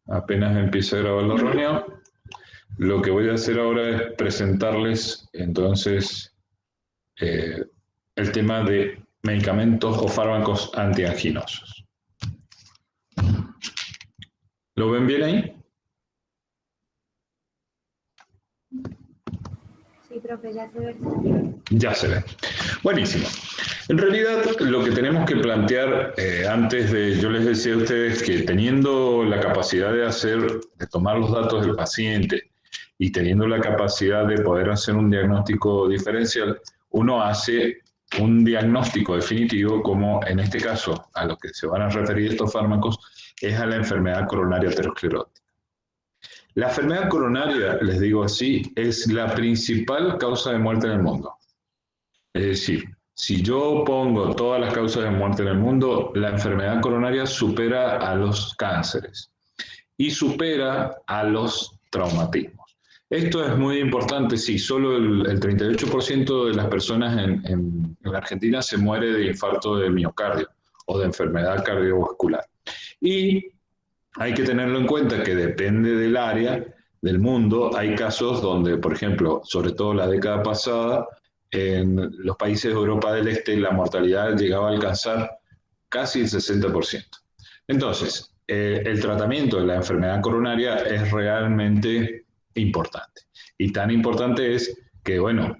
Apenas empiece a grabar la reunión, lo que voy a hacer ahora es presentarles entonces el tema de medicamentos o fármacos antianginosos. ¿Lo ven bien ahí? Sí, profe, ya se ve. Ya se ve. Buenísimo. En realidad, lo que tenemos que plantear antes de, yo les decía a ustedes que teniendo la capacidad de tomar los datos del paciente y teniendo la capacidad de poder hacer un diagnóstico diferencial, uno hace un diagnóstico definitivo, como en este caso a lo que se van a referir estos fármacos, es a la enfermedad coronaria aterosclerótica. La enfermedad coronaria, les digo así, es la principal causa de muerte en el mundo. Es decir, si yo pongo todas las causas de muerte en el mundo, la enfermedad coronaria supera a los cánceres y supera a los traumatismos. Esto es muy importante, sí, solo el 38% de las personas en la Argentina se muere de infarto de miocardio o de enfermedad cardiovascular. Y hay que tenerlo en cuenta que depende del área del mundo. Hay casos donde, por ejemplo, sobre todo la década pasada, en los países de Europa del Este la mortalidad llegaba a alcanzar casi el 60%. Entonces, el tratamiento de la enfermedad coronaria es realmente importante. Y tan importante es que, bueno,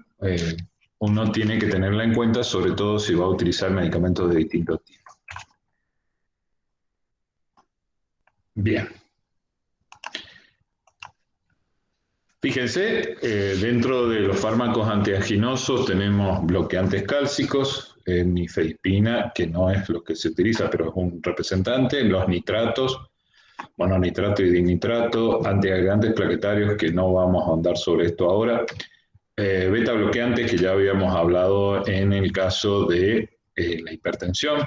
uno tiene que tenerla en cuenta, sobre todo si va a utilizar medicamentos de distintos tipos. Bien. Fíjense, dentro de los fármacos antianginosos tenemos bloqueantes cálcicos, nifedipina, que no es lo que se utiliza, pero es un representante, los nitratos, mononitrato y dinitrato, antiagregantes plaquetarios, que no vamos a ahondar sobre esto ahora, beta bloqueantes, que ya habíamos hablado en el caso de la hipertensión,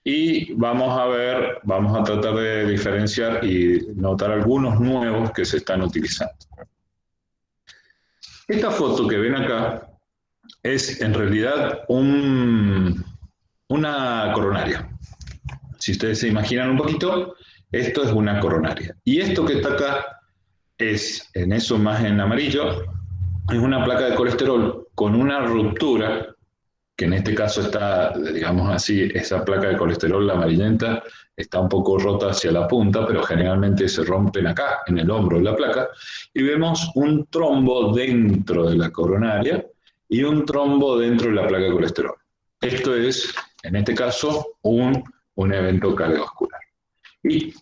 y vamos a tratar de diferenciar y notar algunos nuevos que se están utilizando. Esta foto que ven acá es en realidad una coronaria. Si ustedes se imaginan un poquito, esto es una coronaria. Y esto que está acá es, en eso más en amarillo, es una placa de colesterol con una ruptura, que en este caso está, digamos así, esa placa de colesterol, la amarillenta, está un poco rota hacia la punta, pero generalmente se rompen acá, en el hombro de la placa, y vemos un trombo dentro de la coronaria y un trombo dentro de la placa de colesterol. Esto es, en este caso, un evento cardiovascular. ¿Y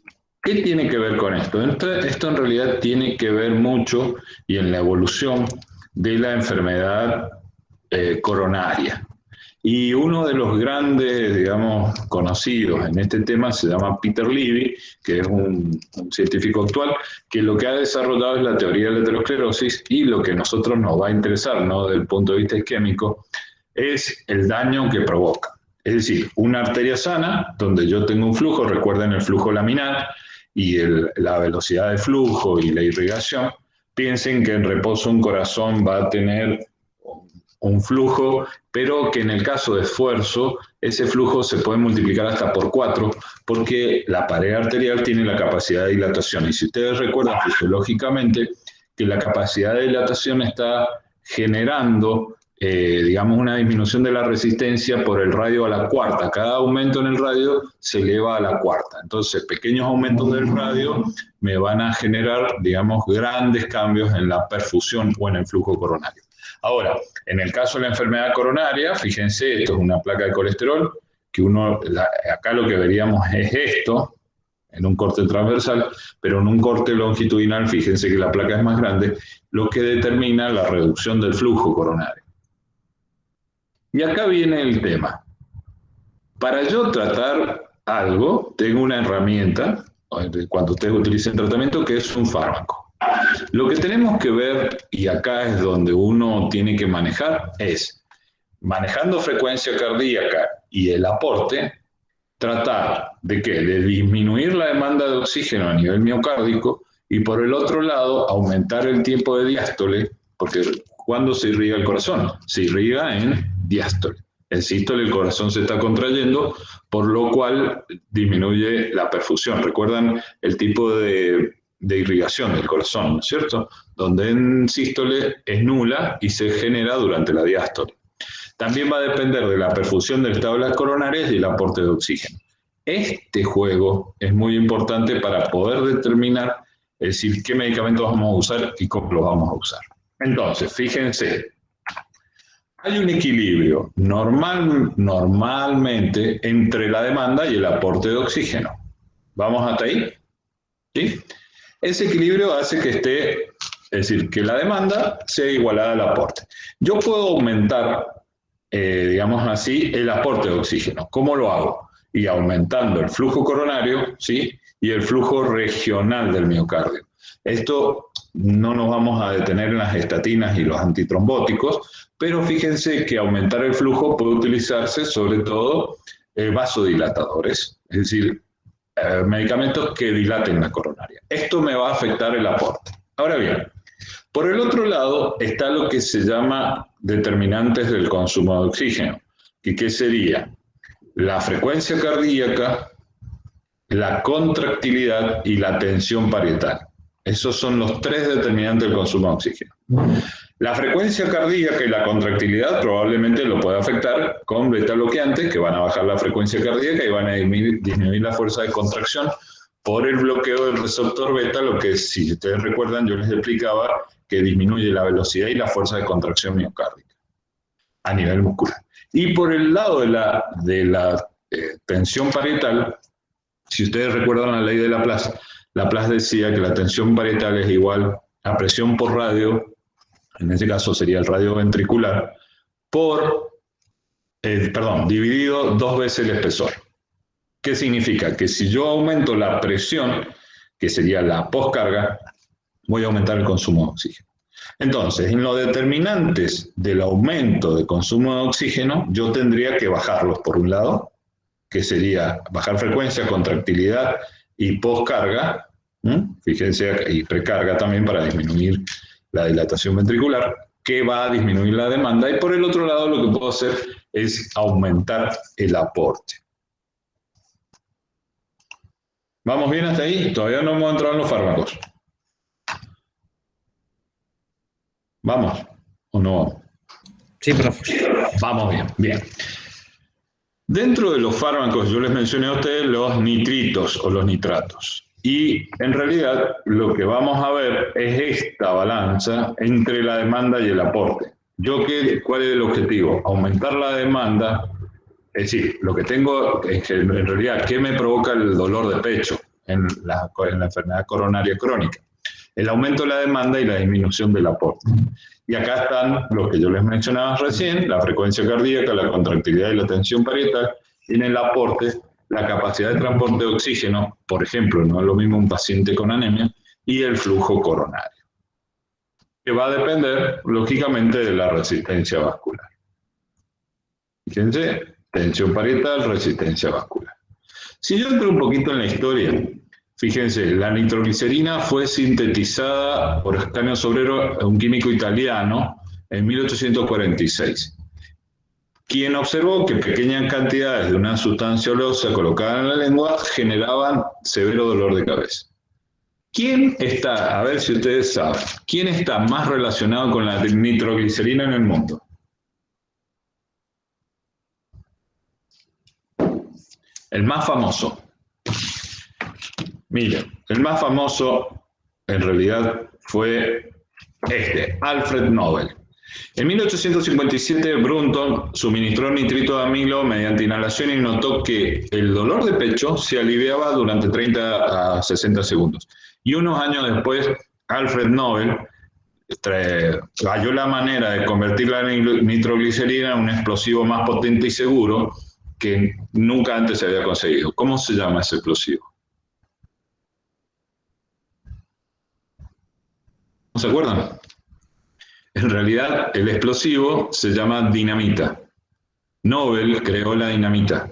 qué tiene que ver con esto? Esto en realidad tiene que ver mucho y en la evolución de la enfermedad coronaria. Y uno de los grandes, digamos, conocidos en este tema se llama Peter Levy, que es un científico actual, que lo que ha desarrollado es la teoría de la aterosclerosis, y lo que a nosotros nos va a interesar, ¿no?, desde el punto de vista isquémico, es el daño que provoca. Es decir, una arteria sana, donde yo tengo un flujo, recuerden el flujo laminar y la velocidad de flujo y la irrigación, piensen que en reposo un corazón va a tener un flujo, pero que en el caso de esfuerzo, ese flujo se puede multiplicar hasta por 4, porque la pared arterial tiene la capacidad de dilatación. Y si ustedes recuerdan fisiológicamente que la capacidad de dilatación está generando, digamos, una disminución de la resistencia por el radio a la cuarta. Cada aumento en el radio se eleva a la cuarta. Entonces, pequeños aumentos del radio me van a generar, digamos, grandes cambios en la perfusión o en el flujo coronario. Ahora, en el caso de la enfermedad coronaria, fíjense, esto es una placa de colesterol, que acá lo que veríamos es esto, en un corte transversal, pero en un corte longitudinal, fíjense que la placa es más grande, lo que determina la reducción del flujo coronario. Y acá viene el tema. Para yo tratar algo, tengo una herramienta, cuando ustedes utilicen tratamiento, que es un fármaco. Lo que tenemos que ver, y acá es donde uno tiene que manejar, es, manejando frecuencia cardíaca y el aporte, tratar de ¿qué? De disminuir la demanda de oxígeno a nivel miocárdico, y por el otro lado aumentar el tiempo de diástole, porque ¿cuándo se irriga el corazón? Se irriga en diástole. En sístole el corazón se está contrayendo, por lo cual disminuye la perfusión. ¿Recuerdan el tipo de irrigación del corazón, ¿no es cierto? Donde en sístole es nula y se genera durante la diástole. También va a depender de la perfusión del estado de las coronarias y el aporte de oxígeno. Este juego es muy importante para poder determinar, es decir, qué medicamentos vamos a usar y cómo los vamos a usar. Entonces, fíjense, hay un equilibrio normalmente entre la demanda y el aporte de oxígeno. ¿Vamos hasta ahí? ¿Sí? Ese equilibrio hace que esté, es decir, que la demanda sea igualada al aporte. Yo puedo aumentar, digamos así, el aporte de oxígeno. ¿Cómo lo hago? Y aumentando el flujo coronario, ¿sí? Y el flujo regional del miocardio. Esto no nos vamos a detener en las estatinas y los antitrombóticos, pero fíjense que aumentar el flujo puede utilizarse sobre todo vasodilatadores, es decir, medicamentos que dilaten la coronaria. Esto me va a afectar el aporte. Ahora bien, por el otro lado está lo que se llama determinantes del consumo de oxígeno, que sería la frecuencia cardíaca, la contractilidad y la tensión parietal. Esos son los tres determinantes del consumo de oxígeno. La frecuencia cardíaca y la contractilidad probablemente lo puede afectar con beta bloqueantes que van a bajar la frecuencia cardíaca y van a disminuir la fuerza de contracción por el bloqueo del receptor beta, lo que, si ustedes recuerdan, yo les explicaba que disminuye la velocidad y la fuerza de contracción miocárdica a nivel muscular. Y por el lado de la tensión parietal, si ustedes recuerdan la ley de Laplace decía que la tensión parietal es igual a presión por radio, en este caso sería el radio ventricular, dividido 2 veces el espesor. ¿Qué significa? Que si yo aumento la presión, que sería la poscarga, voy a aumentar el consumo de oxígeno. Entonces, en los determinantes del aumento de consumo de oxígeno, yo tendría que bajarlos por un lado, que sería bajar frecuencia, contractilidad y poscarga, fíjense, y precarga también para disminuir la dilatación ventricular, que va a disminuir la demanda, y por el otro lado lo que puedo hacer es aumentar el aporte. ¿Vamos bien hasta ahí? Todavía no hemos entrado en los fármacos. ¿Vamos o no vamos? Sí, profe. Vamos bien, bien. Dentro de los fármacos, yo les mencioné a ustedes los nitritos o los nitratos. Y en realidad lo que vamos a ver es esta balanza entre la demanda y el aporte. ¿Cuál es el objetivo? Aumentar la demanda, es decir, lo que tengo es que en realidad, ¿qué me provoca el dolor de pecho en la enfermedad coronaria crónica? El aumento de la demanda y la disminución del aporte. Y acá están los que yo les mencionaba recién, la frecuencia cardíaca, la contractilidad y la tensión parietal, y en el aporte, la capacidad de transporte de oxígeno, por ejemplo, no es lo mismo un paciente con anemia, y el flujo coronario, que va a depender, lógicamente, de la resistencia vascular. Fíjense, tensión parietal, resistencia vascular. Si yo entro un poquito en la historia, fíjense, la nitroglicerina fue sintetizada por Ascanio Sobrero, un químico italiano, en 1846. Quien observó que pequeñas cantidades de una sustancia oleosa colocada en la lengua generaban severo dolor de cabeza. ¿Quién está, a ver si ustedes saben, quién está más relacionado con la nitroglicerina en el mundo? El más famoso. Miren, el más famoso en realidad fue Alfred Nobel. En 1857, Brunton suministró nitrito de amilo mediante inhalación y notó que el dolor de pecho se aliviaba durante 30 a 60 segundos. Y unos años después, Alfred Nobel halló la manera de convertir la nitroglicerina en un explosivo más potente y seguro que nunca antes se había conseguido. ¿Cómo se llama ese explosivo? ¿No se acuerdan? En realidad, el explosivo se llama dinamita. Nobel creó la dinamita.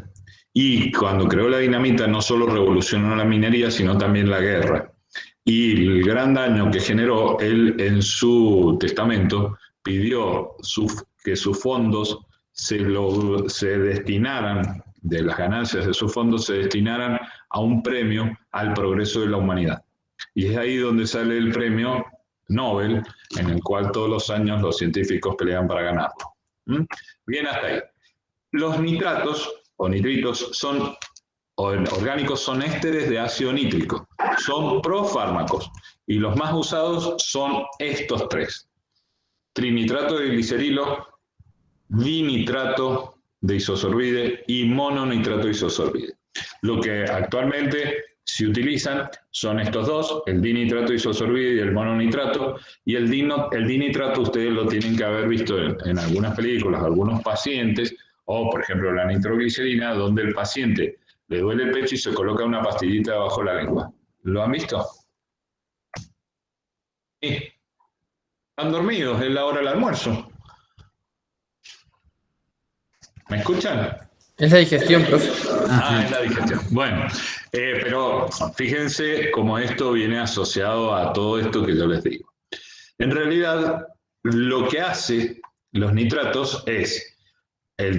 Y cuando creó la dinamita no solo revolucionó la minería, sino también la guerra. Y el gran daño que generó, él en su testamento pidió que sus fondos se destinaran, de las ganancias de esos fondos, se destinaran a un premio al progreso de la humanidad. Y es ahí donde sale el premio Nobel, en el cual todos los años los científicos pelean para ganarlo. Bien hasta ahí. Los nitratos o nitritos orgánicos son ésteres de ácido nítrico, son profármacos y los más usados son estos tres: trinitrato de glicerilo, dinitrato de isosorbide y mononitrato de isosorbide. Lo que actualmente se utilizan son estos dos, el dinitrato de isosorbide y el mononitrato, y el dinitrato ustedes lo tienen que haber visto en algunas películas, algunos pacientes, o por ejemplo la nitroglicerina, donde el paciente le duele el pecho y se coloca una pastillita debajo de la lengua. ¿Lo han visto? Sí. Están dormidos, es la hora del almuerzo. ¿Me escuchan? Es la digestión, profe. Es la digestión. Bueno, pero fíjense cómo esto viene asociado a todo esto que yo les digo. En realidad, lo que hace los nitratos es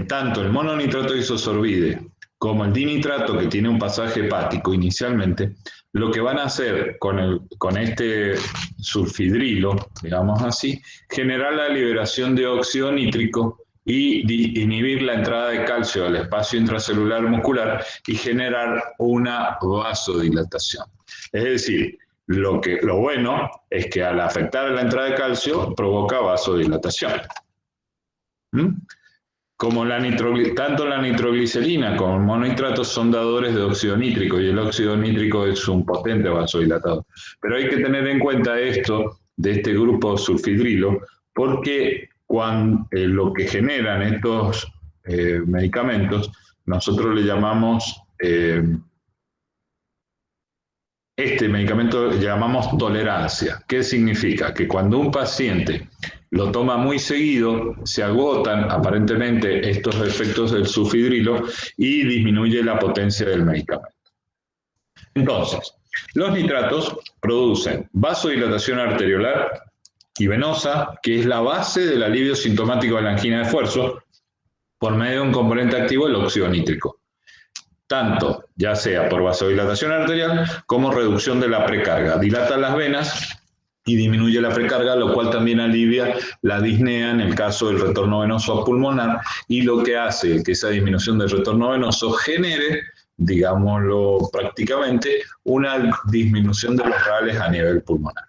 tanto el mononitrato de isosorbide como el dinitrato, que tiene un pasaje hepático inicialmente, lo que van a hacer con este sulfidrilo, digamos así, generar la liberación de óxido nítrico y inhibir la entrada de calcio al espacio intracelular muscular y generar una vasodilatación. Es decir, lo bueno es que al afectar la entrada de calcio provoca vasodilatación. Como tanto la nitroglicerina como el mononitrato son dadores de óxido nítrico, y el óxido nítrico es un potente vasodilatador. Pero hay que tener en cuenta esto de este grupo sulfidrilo, porque lo que generan estos medicamentos, nosotros le llamamos, este medicamento le llamamos tolerancia. ¿Qué significa? Que cuando un paciente lo toma muy seguido, se agotan aparentemente estos efectos del sulfidrilo y disminuye la potencia del medicamento. Entonces, los nitratos producen vasodilatación arteriolar y venosa, que es la base del alivio sintomático de la angina de esfuerzo, por medio de un componente activo, el óxido nítrico. Tanto ya sea por vasodilatación arterial como reducción de la precarga. Dilata las venas y disminuye la precarga, lo cual también alivia la disnea en el caso del retorno venoso pulmonar, y lo que hace que esa disminución del retorno venoso genere, digámoslo prácticamente, una disminución de los rales a nivel pulmonar.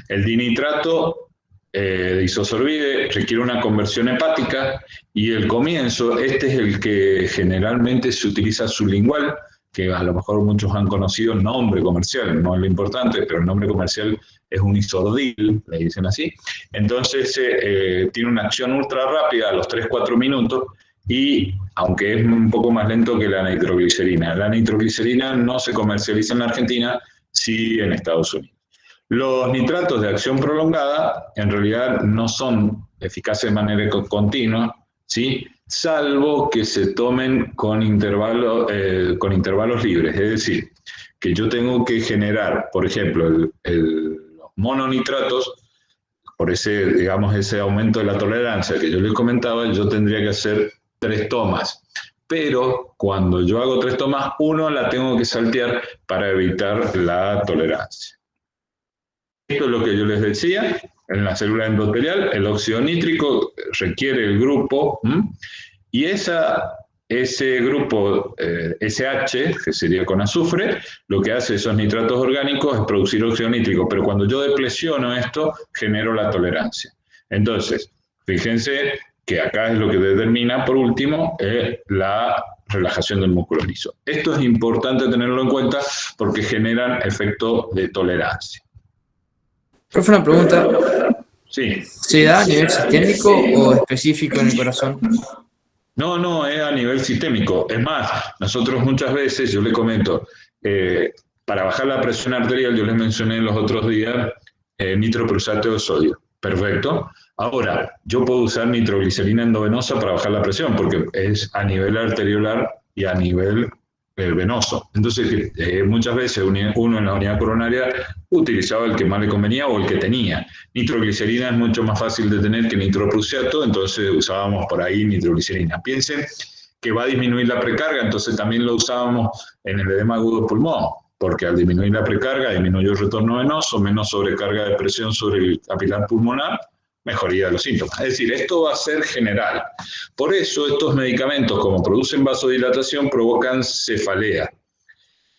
El dinitrato de isosorbide requiere una conversión hepática, y el comienzo, este es el que generalmente se utiliza sublingual, que a lo mejor muchos han conocido el nombre comercial, no es lo importante, pero el nombre comercial es un isordil, le dicen así. Entonces tiene una acción ultra rápida a los 3-4 minutos, y aunque es un poco más lento que la nitroglicerina. La nitroglicerina no se comercializa en la Argentina, sí en Estados Unidos. Los nitratos de acción prolongada en realidad no son eficaces de manera continua, ¿sí? Salvo que se tomen con intervalos libres. Es decir, que yo tengo que generar, por ejemplo, los mononitratos, por ese aumento de la tolerancia que yo les comentaba, yo tendría que hacer 3 tomas. Pero cuando yo hago 3 tomas, 1 la tengo que saltear para evitar la tolerancia. Esto es lo que yo les decía, en la célula endotelial el óxido nítrico requiere el grupo, y ese grupo SH, que sería con azufre, lo que hace esos nitratos orgánicos es producir óxido nítrico, pero cuando yo deplesiono esto, genero la tolerancia. Entonces, fíjense que acá es lo que determina, por último, la relajación del músculo liso. Esto es importante tenerlo en cuenta porque generan efecto de tolerancia. Profe, una pregunta. Sí. ¿Se da a nivel sistémico o específico en el corazón? No, es a nivel sistémico. Es más, nosotros muchas veces, yo le comento, para bajar la presión arterial, yo les mencioné los otros días nitroprusato de sodio. Perfecto. Ahora, yo puedo usar nitroglicerina endovenosa para bajar la presión, porque es a nivel arteriolar y a nivel venoso. Entonces, muchas veces uno en la unidad coronaria utilizaba el que más le convenía o el que tenía. Nitroglicerina es mucho más fácil de tener que nitroprusiato, entonces usábamos por ahí nitroglicerina. Piensen que va a disminuir la precarga, entonces también lo usábamos en el edema agudo de pulmón, porque al disminuir la precarga disminuye el retorno venoso, menos sobrecarga de presión sobre el capilar pulmonar, mejoría de los síntomas. Es decir, esto va a ser general. Por eso estos medicamentos, como producen vasodilatación, provocan cefalea.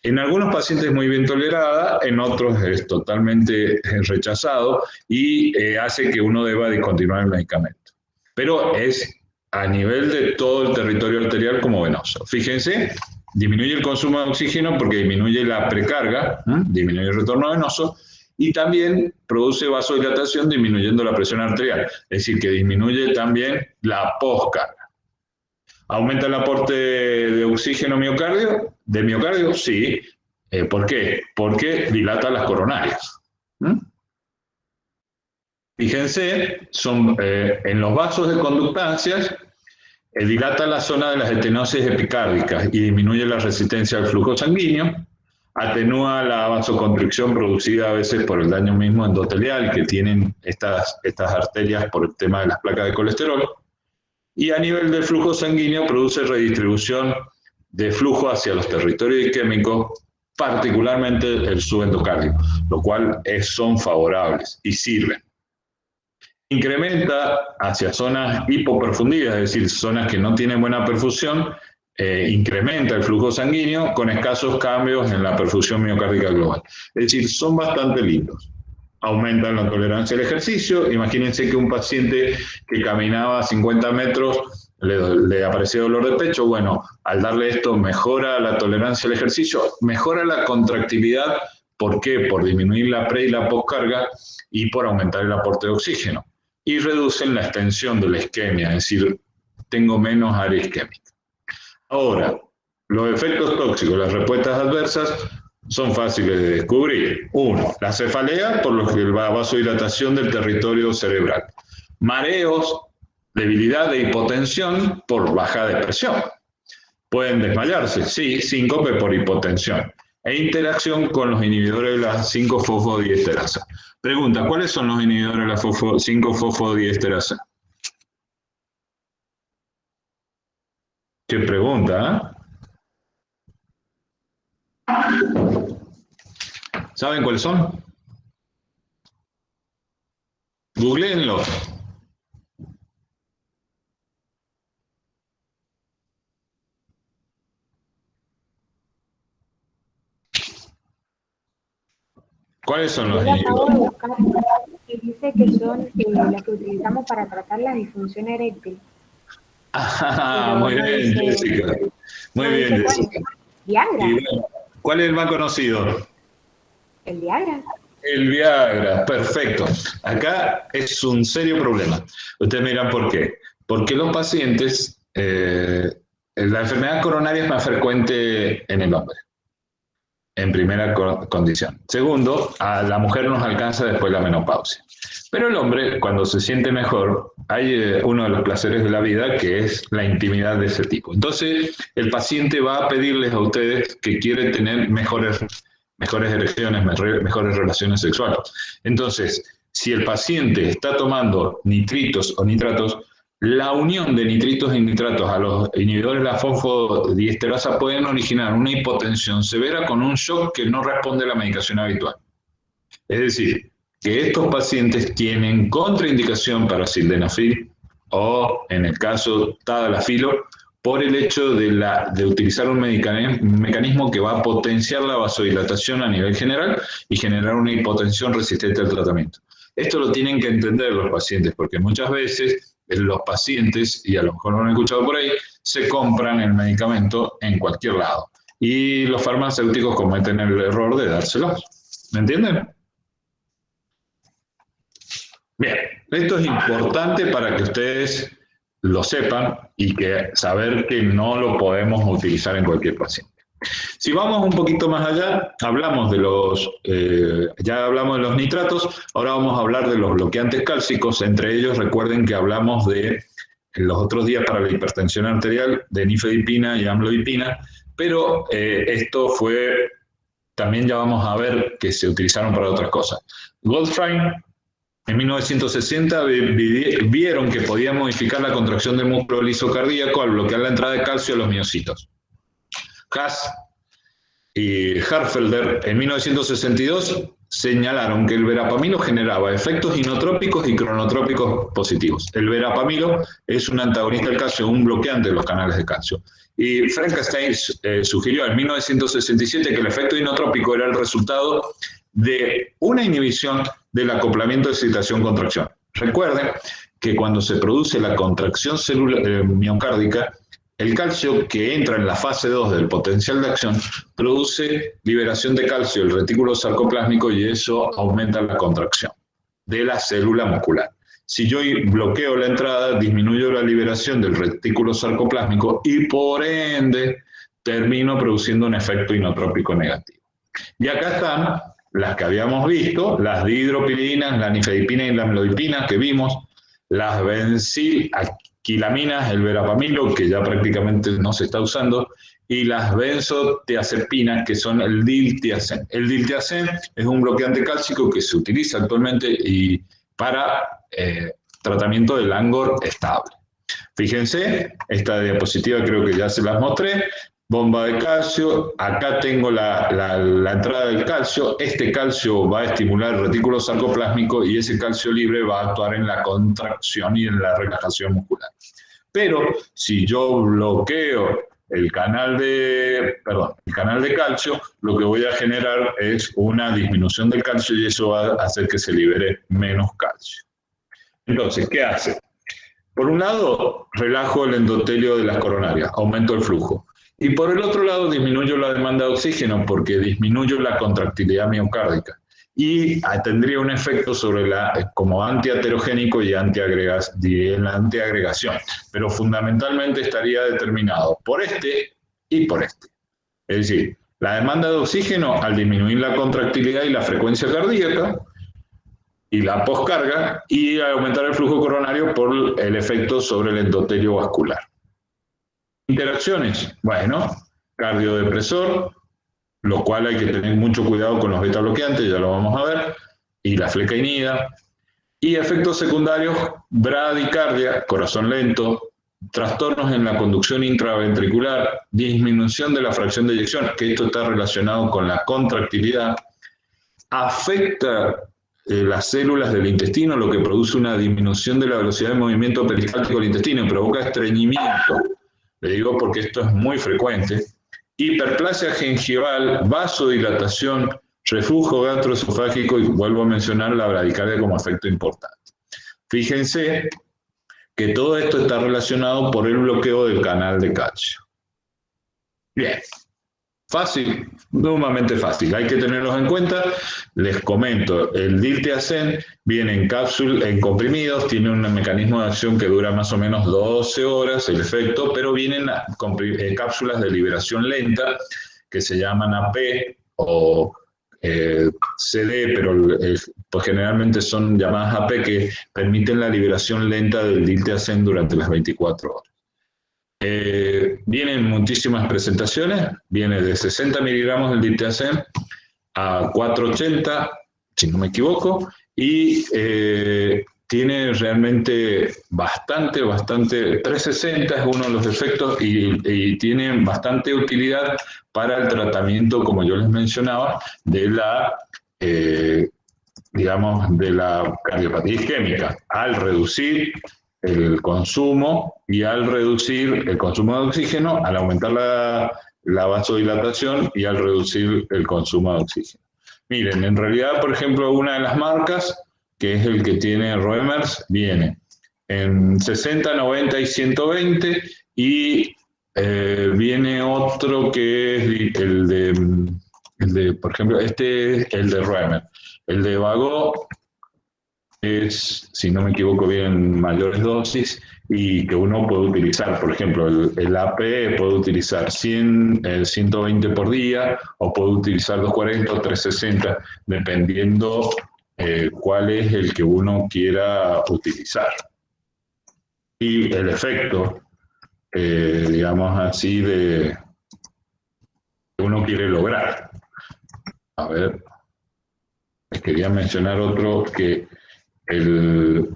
En algunos pacientes muy bien tolerada, en otros es totalmente rechazado y hace que uno deba discontinuar el medicamento. Pero es a nivel de todo el territorio arterial como venoso. Fíjense, disminuye el consumo de oxígeno porque disminuye la precarga, disminuye el retorno venoso, y también produce vasodilatación disminuyendo la presión arterial, es decir, que disminuye también la poscarga. ¿Aumenta el aporte de oxígeno de miocardio? Sí. ¿Por qué? Porque dilata las coronarias. Fíjense, en los vasos de conductancias, dilata la zona de las estenosis epicárdicas y disminuye la resistencia al flujo sanguíneo, atenúa la vasoconstricción producida a veces por el daño mismo endotelial que tienen estas arterias por el tema de las placas de colesterol, y a nivel del flujo sanguíneo produce redistribución de flujo hacia los territorios isquémicos, particularmente el subendocardio, lo cual son favorables y sirven. Incrementa hacia zonas hipoperfundidas, es decir, zonas que no tienen buena perfusión, incrementa el flujo sanguíneo con escasos cambios en la perfusión miocárdica global. Es decir, son bastante lindos. Aumentan la tolerancia al ejercicio. Imagínense que un paciente que caminaba 50 metros le aparecía dolor de pecho. Bueno, al darle esto mejora la tolerancia al ejercicio, mejora la contractilidad. ¿Por qué? Por disminuir la pre y la postcarga y por aumentar el aporte de oxígeno. Y reducen la extensión de la isquemia, es decir, tengo menos área isquémica. Ahora, los efectos tóxicos, las respuestas adversas, son fáciles de descubrir. Uno, la cefalea, por lo que la vasodilatación del territorio cerebral. Mareos, debilidad e hipotensión por baja de presión. Pueden desmayarse, sí, síncope por hipotensión. E interacción con los inhibidores de la 5-fosfodiesterasa. Pregunta, ¿cuáles son los inhibidores de la 5-fosfodiesterasa? ¿Qué pregunta? ¿Saben cuáles son? Googleenlo. ¿Cuáles son los inhibidores? Que dice que son las que utilizamos para tratar la disfunción eréctil. Ah, muy bien, Jessica. Muy bien, Jessica. Viagra. ¿Cuál es el más conocido? El Viagra. El Viagra, perfecto. Acá es un serio problema. Ustedes me dirán por qué. Porque los pacientes, la enfermedad coronaria es más frecuente en el hombre, en primera condición. Segundo, a la mujer nos alcanza después la menopausia. Pero el hombre, cuando se siente mejor, hay uno de los placeres de la vida que es la intimidad de ese tipo. Entonces, el paciente va a pedirles a ustedes que quiere tener mejores erecciones, mejores relaciones sexuales. Entonces, si el paciente está tomando nitritos o nitratos, la unión de nitritos y nitratos a los inhibidores de la fosfodiesterasa pueden originar una hipotensión severa con un shock que no responde a la medicación habitual. Es decir, que estos pacientes tienen contraindicación para sildenafil o, en el caso tadalafilo, por el hecho de utilizar un mecanismo que va a potenciar la vasodilatación a nivel general y generar una hipotensión resistente al tratamiento. Esto lo tienen que entender los pacientes, porque muchas veces los pacientes, y a lo mejor lo han escuchado por ahí, se compran el medicamento en cualquier lado. Y los farmacéuticos cometen el error de dárselo. ¿Me entienden? Bien, esto es importante para que ustedes lo sepan y que saber que no lo podemos utilizar en cualquier paciente. Si vamos un poquito más allá, hablamos de ya hablamos de los nitratos, ahora vamos a hablar de los bloqueantes cálcicos. Entre ellos, recuerden que hablamos de los otros días para la hipertensión arterial de nifedipina y amlodipina, pero esto fue, también ya vamos a ver que se utilizaron para otras cosas. Goldfein en 1960 vieron que podían modificar la contracción del músculo liso cardíaco al bloquear la entrada de calcio a los miocitos. Haas y Herfelder en 1962 señalaron que el verapamilo generaba efectos inotrópicos y cronotrópicos positivos. El verapamilo es un antagonista del calcio, un bloqueante de los canales de calcio. Y Frankenstein sugirió en 1967 que el efecto inotrópico era el resultado de una inhibición del acoplamiento de excitación-contracción. Recuerden que cuando se produce la contracción miocárdica, el calcio que entra en la fase 2 del potencial de acción produce liberación de calcio del retículo sarcoplásmico y eso aumenta la contracción de la célula muscular. Si yo bloqueo la entrada, disminuyo la liberación del retículo sarcoplásmico y por ende termino produciendo un efecto inotrópico negativo. Y acá están las que habíamos visto, las dihidropiridinas, la nifedipina y la amlodipina que vimos, las bensilquilaminas, el verapamilo, que ya prácticamente no se está usando, y las benzotiazepinas, que son el diltiazem. El diltiazem es un bloqueante cálcico que se utiliza actualmente y para tratamiento del Langor estable. Fíjense, esta diapositiva creo que ya se las mostré. Bomba de calcio, acá tengo la entrada del calcio, este calcio va a estimular el retículo sarcoplásmico y ese calcio libre va a actuar en la contracción y en la relajación muscular. Pero si yo bloqueo el canal de calcio, lo que voy a generar es una disminución del calcio y eso va a hacer que se libere menos calcio. Entonces, ¿qué hace? Por un lado, relajo el endotelio de las coronarias, aumento el flujo. Y por el otro lado, disminuyo la demanda de oxígeno porque disminuyo la contractilidad miocárdica. Y tendría un efecto sobre como antiaterogénico y en la antiagregación. Pero fundamentalmente estaría determinado por este y por este. Es decir, la demanda de oxígeno al disminuir la contractilidad y la frecuencia cardíaca, y la poscarga, y aumentar el flujo coronario por el efecto sobre el endotelio vascular. Interacciones, bueno, cardiodepresor, lo cual hay que tener mucho cuidado con los beta bloqueantes, ya lo vamos a ver, y la flecainida, y efectos secundarios, bradicardia, corazón lento, trastornos en la conducción intraventricular, disminución de la fracción de eyección, que esto está relacionado con la contractilidad, afecta las células del intestino, lo que produce una disminución de la velocidad de movimiento peristáltico del intestino y provoca estreñimiento. Le digo porque esto es muy frecuente. Hiperplasia gingival, vasodilatación, reflujo gastroesofágico y vuelvo a mencionar la bradicardia como efecto importante. Fíjense que todo esto está relacionado por el bloqueo del canal de calcio. Bien. Fácil, sumamente fácil, hay que tenerlos en cuenta. Les comento, el diltiazem viene en cápsulas, en comprimidos, tiene un mecanismo de acción que dura más o menos 12 horas el efecto, pero vienen cápsulas de liberación lenta que se llaman AP o CD, pero pues generalmente son llamadas AP que permiten la liberación lenta del diltiazem durante las 24 horas. Vienen muchísimas presentaciones, viene de 60 miligramos del diltiazem a 480, si no me equivoco, y tiene realmente bastante, 360 es uno de los efectos y tiene bastante utilidad para el tratamiento, como yo les mencionaba, de la, de la cardiopatía isquémica, al reducir el consumo y al reducir el consumo de oxígeno, al aumentar la vasodilatación y al reducir el consumo de oxígeno. Miren, en realidad, por ejemplo, una de las marcas, que es el que tiene Roemers, viene en 60, 90 y 120 y viene otro que es el de, por ejemplo, este es el de Roemers. El de Vago es, si no me equivoco, bien mayores dosis y que uno puede utilizar, por ejemplo, el AP puede utilizar 120 por día o puede utilizar 240 o 360, dependiendo cuál es el que uno quiera utilizar. Y el efecto, digamos así, de uno quiere lograr. A ver, les quería mencionar otro que el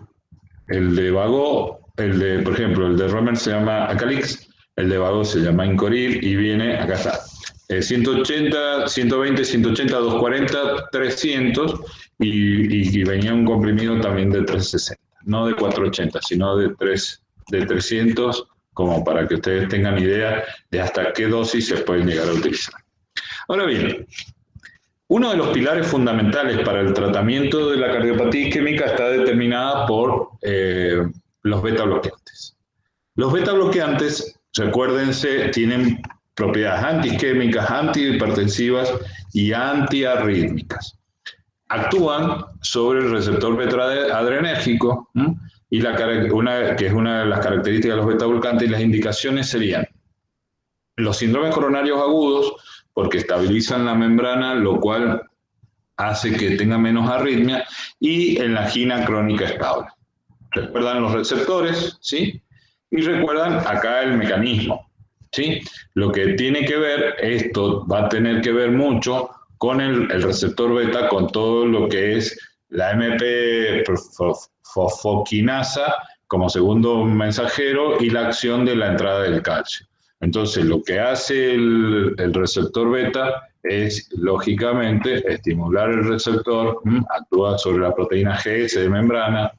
de Vago, por ejemplo, el de Romer se llama Acalix, el de Vago se llama Incoril y viene, acá está, 180, 120, 180, 240, 300 y venía un comprimido también de 360, no de 480, sino de 300, como para que ustedes tengan idea de hasta qué dosis se pueden llegar a utilizar. Ahora bien, uno de los pilares fundamentales para el tratamiento de la cardiopatía isquémica está determinada por los beta bloqueantes. Los beta bloqueantes, recuérdense, tienen propiedades antiisquémicas, antihipertensivas y antiarrítmicas. Actúan sobre el receptor beta adrenérgico y que es una de las características de los beta bloqueantes, y las indicaciones serían los síndromes coronarios agudos, porque estabilizan la membrana, lo cual hace que tenga menos arritmia, y en la angina crónica estable. Recuerdan los receptores, ¿sí? Y recuerdan acá el mecanismo, ¿sí? Lo que tiene que ver, esto va a tener que ver mucho con el receptor beta, con todo lo que es la MP fosfoquinasa como segundo mensajero y la acción de la entrada del calcio. Entonces, lo que hace el receptor beta es, lógicamente, estimular el receptor, actúa sobre la proteína GS de membrana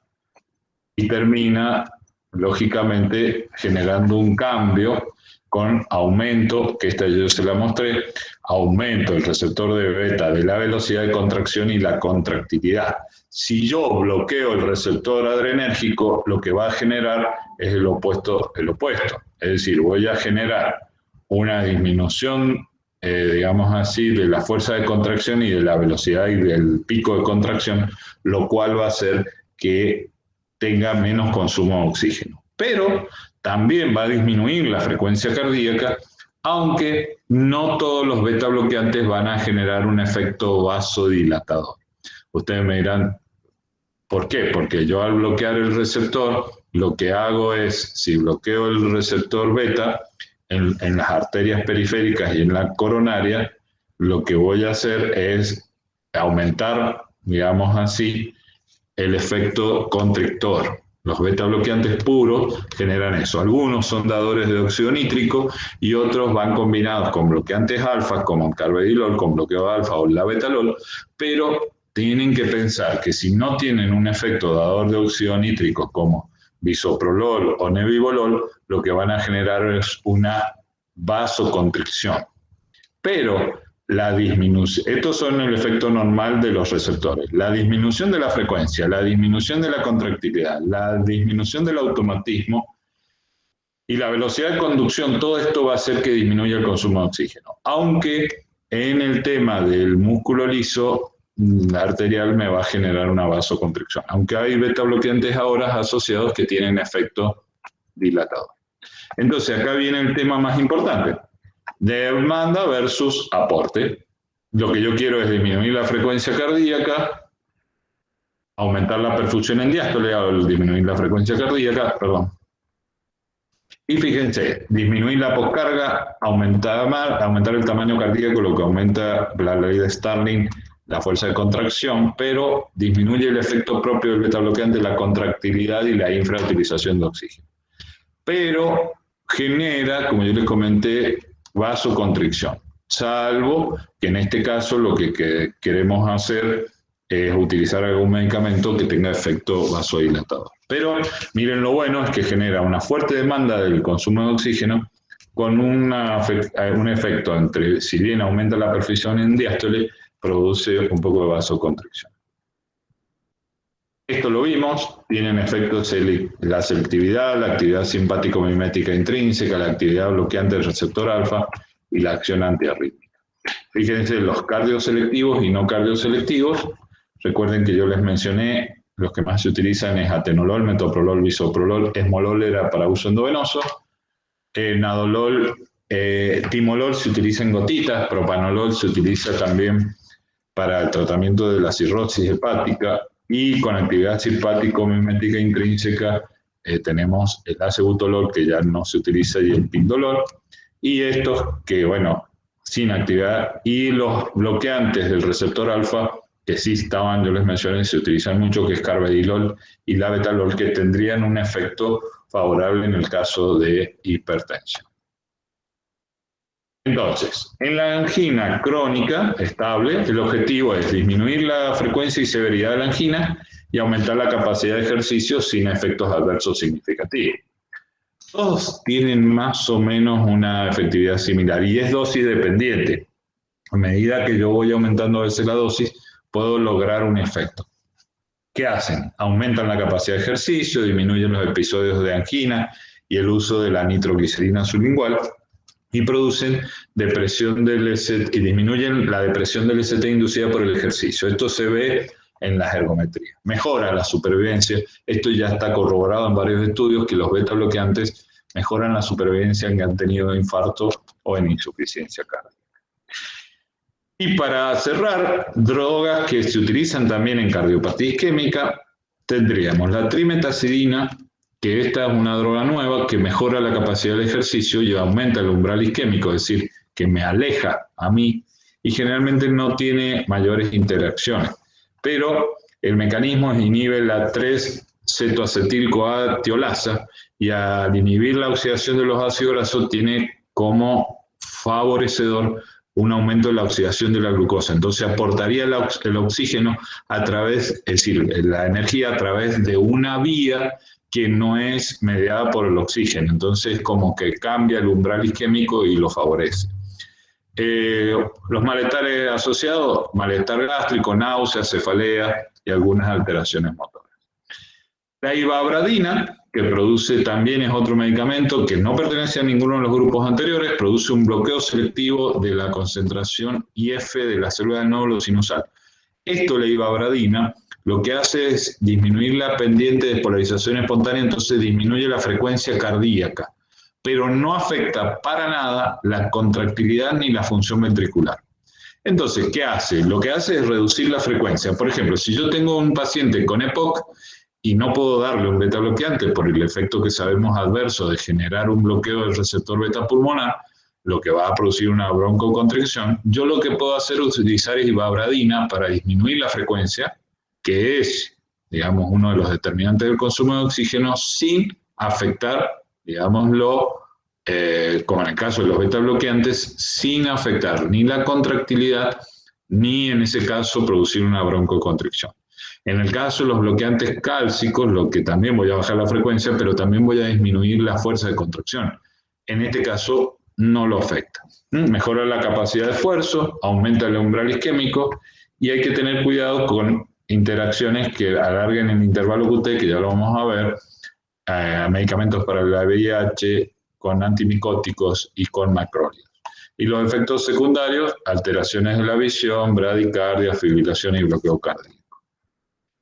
y termina, lógicamente, generando un cambio con aumento, que esta yo se la mostré, aumento del receptor de beta de la velocidad de contracción y la contractilidad. Si yo bloqueo el receptor adrenérgico, lo que va a generar es el opuesto. Es decir, voy a generar una disminución, digamos así, de la fuerza de contracción y de la velocidad y del pico de contracción, lo cual va a hacer que tenga menos consumo de oxígeno. Pero también va a disminuir la frecuencia cardíaca, aunque no todos los beta bloqueantes van a generar un efecto vasodilatador. Ustedes me dirán, ¿por qué? Porque yo al bloquear el receptor, lo que hago es, si bloqueo el receptor beta en las arterias periféricas y en la coronaria, lo que voy a hacer es aumentar, digamos así, el efecto constrictor. Los beta bloqueantes puros generan eso. Algunos son dadores de óxido nítrico y otros van combinados con bloqueantes alfa, como el carvedilol, con bloqueo alfa o la betalol, pero tienen que pensar que si no tienen un efecto dador de óxido nítrico como bisoprolol o nebivolol, lo que van a generar es una vasoconstricción. Pero la disminución, estos son el efecto normal de los receptores. La disminución de la frecuencia, la disminución de la contractilidad, la disminución del automatismo y la velocidad de conducción, todo esto va a hacer que disminuya el consumo de oxígeno. Aunque en el tema del músculo liso arterial me va a generar una vasoconstricción. Aunque hay beta bloqueantes ahora asociados que tienen efecto dilatador. Entonces acá viene el tema más importante. Demanda versus aporte. Lo que yo quiero es disminuir la frecuencia cardíaca, aumentar la perfusión en diástole, o disminuir la frecuencia cardíaca, perdón. Y fíjense, disminuir la poscarga, aumentar el tamaño cardíaco, lo que aumenta la ley de Starling, la fuerza de contracción, pero disminuye el efecto propio del beta bloqueante, la contractilidad y la infrautilización de oxígeno. Pero genera, como yo les comenté, vasoconstricción, salvo que en este caso lo que queremos hacer es utilizar algún medicamento que tenga efecto vasodilatador. Pero miren, lo bueno es que genera una fuerte demanda del consumo de oxígeno con un efecto entre, si bien aumenta la perfusión en diástole, produce un poco de vasoconstricción. Esto lo vimos, tienen efectos la selectividad, la actividad simpático-mimética intrínseca, la actividad bloqueante del receptor alfa y la acción antiarrítmica. Fíjense, los cardioselectivos y no cardioselectivos, recuerden que yo les mencioné, los que más se utilizan es atenolol, metoprolol, bisoprolol, esmolol era para uso endovenoso, nadolol, timolol se utiliza en gotitas, propanolol se utiliza también para el tratamiento de la cirrosis hepática, y con actividad simpático-mimética intrínseca tenemos el acebutolol, que ya no se utiliza, y el pindolol, y estos que, bueno, sin actividad, y los bloqueantes del receptor alfa, que sí estaban, yo les mencioné, se utilizan mucho, que es carvedilol y labetalol, que tendrían un efecto favorable en el caso de hipertensión. Entonces, en la angina crónica estable, el objetivo es disminuir la frecuencia y severidad de la angina y aumentar la capacidad de ejercicio sin efectos adversos significativos. Todos tienen más o menos una efectividad similar y es dosis dependiente. A medida que yo voy aumentando a veces la dosis, puedo lograr un efecto. ¿Qué hacen? Aumentan la capacidad de ejercicio, disminuyen los episodios de angina y el uso de la nitroglicerina sublingual, y producen depresión del ST, y disminuyen la depresión del ST inducida por el ejercicio. Esto se ve en las ergometrías. Mejora la supervivencia. Esto ya está corroborado en varios estudios, que los beta bloqueantes mejoran la supervivencia en que han tenido infarto o en insuficiencia cardíaca. Y para cerrar, drogas que se utilizan también en cardiopatía isquémica, tendríamos la trimetazidina, que esta es una droga nueva que mejora la capacidad del ejercicio y aumenta el umbral isquémico, es decir, que me aleja a mí y generalmente no tiene mayores interacciones. Pero el mecanismo es inhibe la 3-cetoacetil-CoA-tiolasa y al inhibir la oxidación de los ácidos grasos tiene como favorecedor un aumento de la oxidación de la glucosa. Entonces aportaría el oxígeno a través, es decir, la energía a través de una vía que no es mediada por el oxígeno. Entonces como que cambia el umbral isquémico y lo favorece. Los malestares asociados, malestar gástrico, náuseas, cefalea y algunas alteraciones motoras. La ivabradina, que produce también, es otro medicamento que no pertenece a ninguno de los grupos anteriores, produce un bloqueo selectivo de la concentración IF de la célula del nódulo sinusal. Esto, la ivabradina, lo que hace es disminuir la pendiente de despolarización espontánea, entonces disminuye la frecuencia cardíaca, pero no afecta para nada la contractilidad ni la función ventricular. Entonces, ¿qué hace? Lo que hace es reducir la frecuencia. Por ejemplo, si yo tengo un paciente con EPOC y no puedo darle un beta bloqueante por el efecto que sabemos adverso de generar un bloqueo del receptor beta pulmonar, lo que va a producir una broncoconstricción, yo lo que puedo hacer es utilizar ivabradina para disminuir la frecuencia, que es, digamos, uno de los determinantes del consumo de oxígeno, sin afectar, digámoslo, como en el caso de los beta bloqueantes, sin afectar ni la contractilidad, ni en ese caso producir una broncoconstricción. En el caso de los bloqueantes cálcicos, lo que también voy a bajar la frecuencia, pero también voy a disminuir la fuerza de contracción. En este caso no lo afecta. Mejora la capacidad de esfuerzo, aumenta el umbral isquémico y hay que tener cuidado con interacciones que alarguen el intervalo QT, que ya lo vamos a ver, medicamentos para el VIH, con antimicóticos y con macrólidos. Y los efectos secundarios, alteraciones de la visión, bradicardia, fibrilación y bloqueo cardíaco.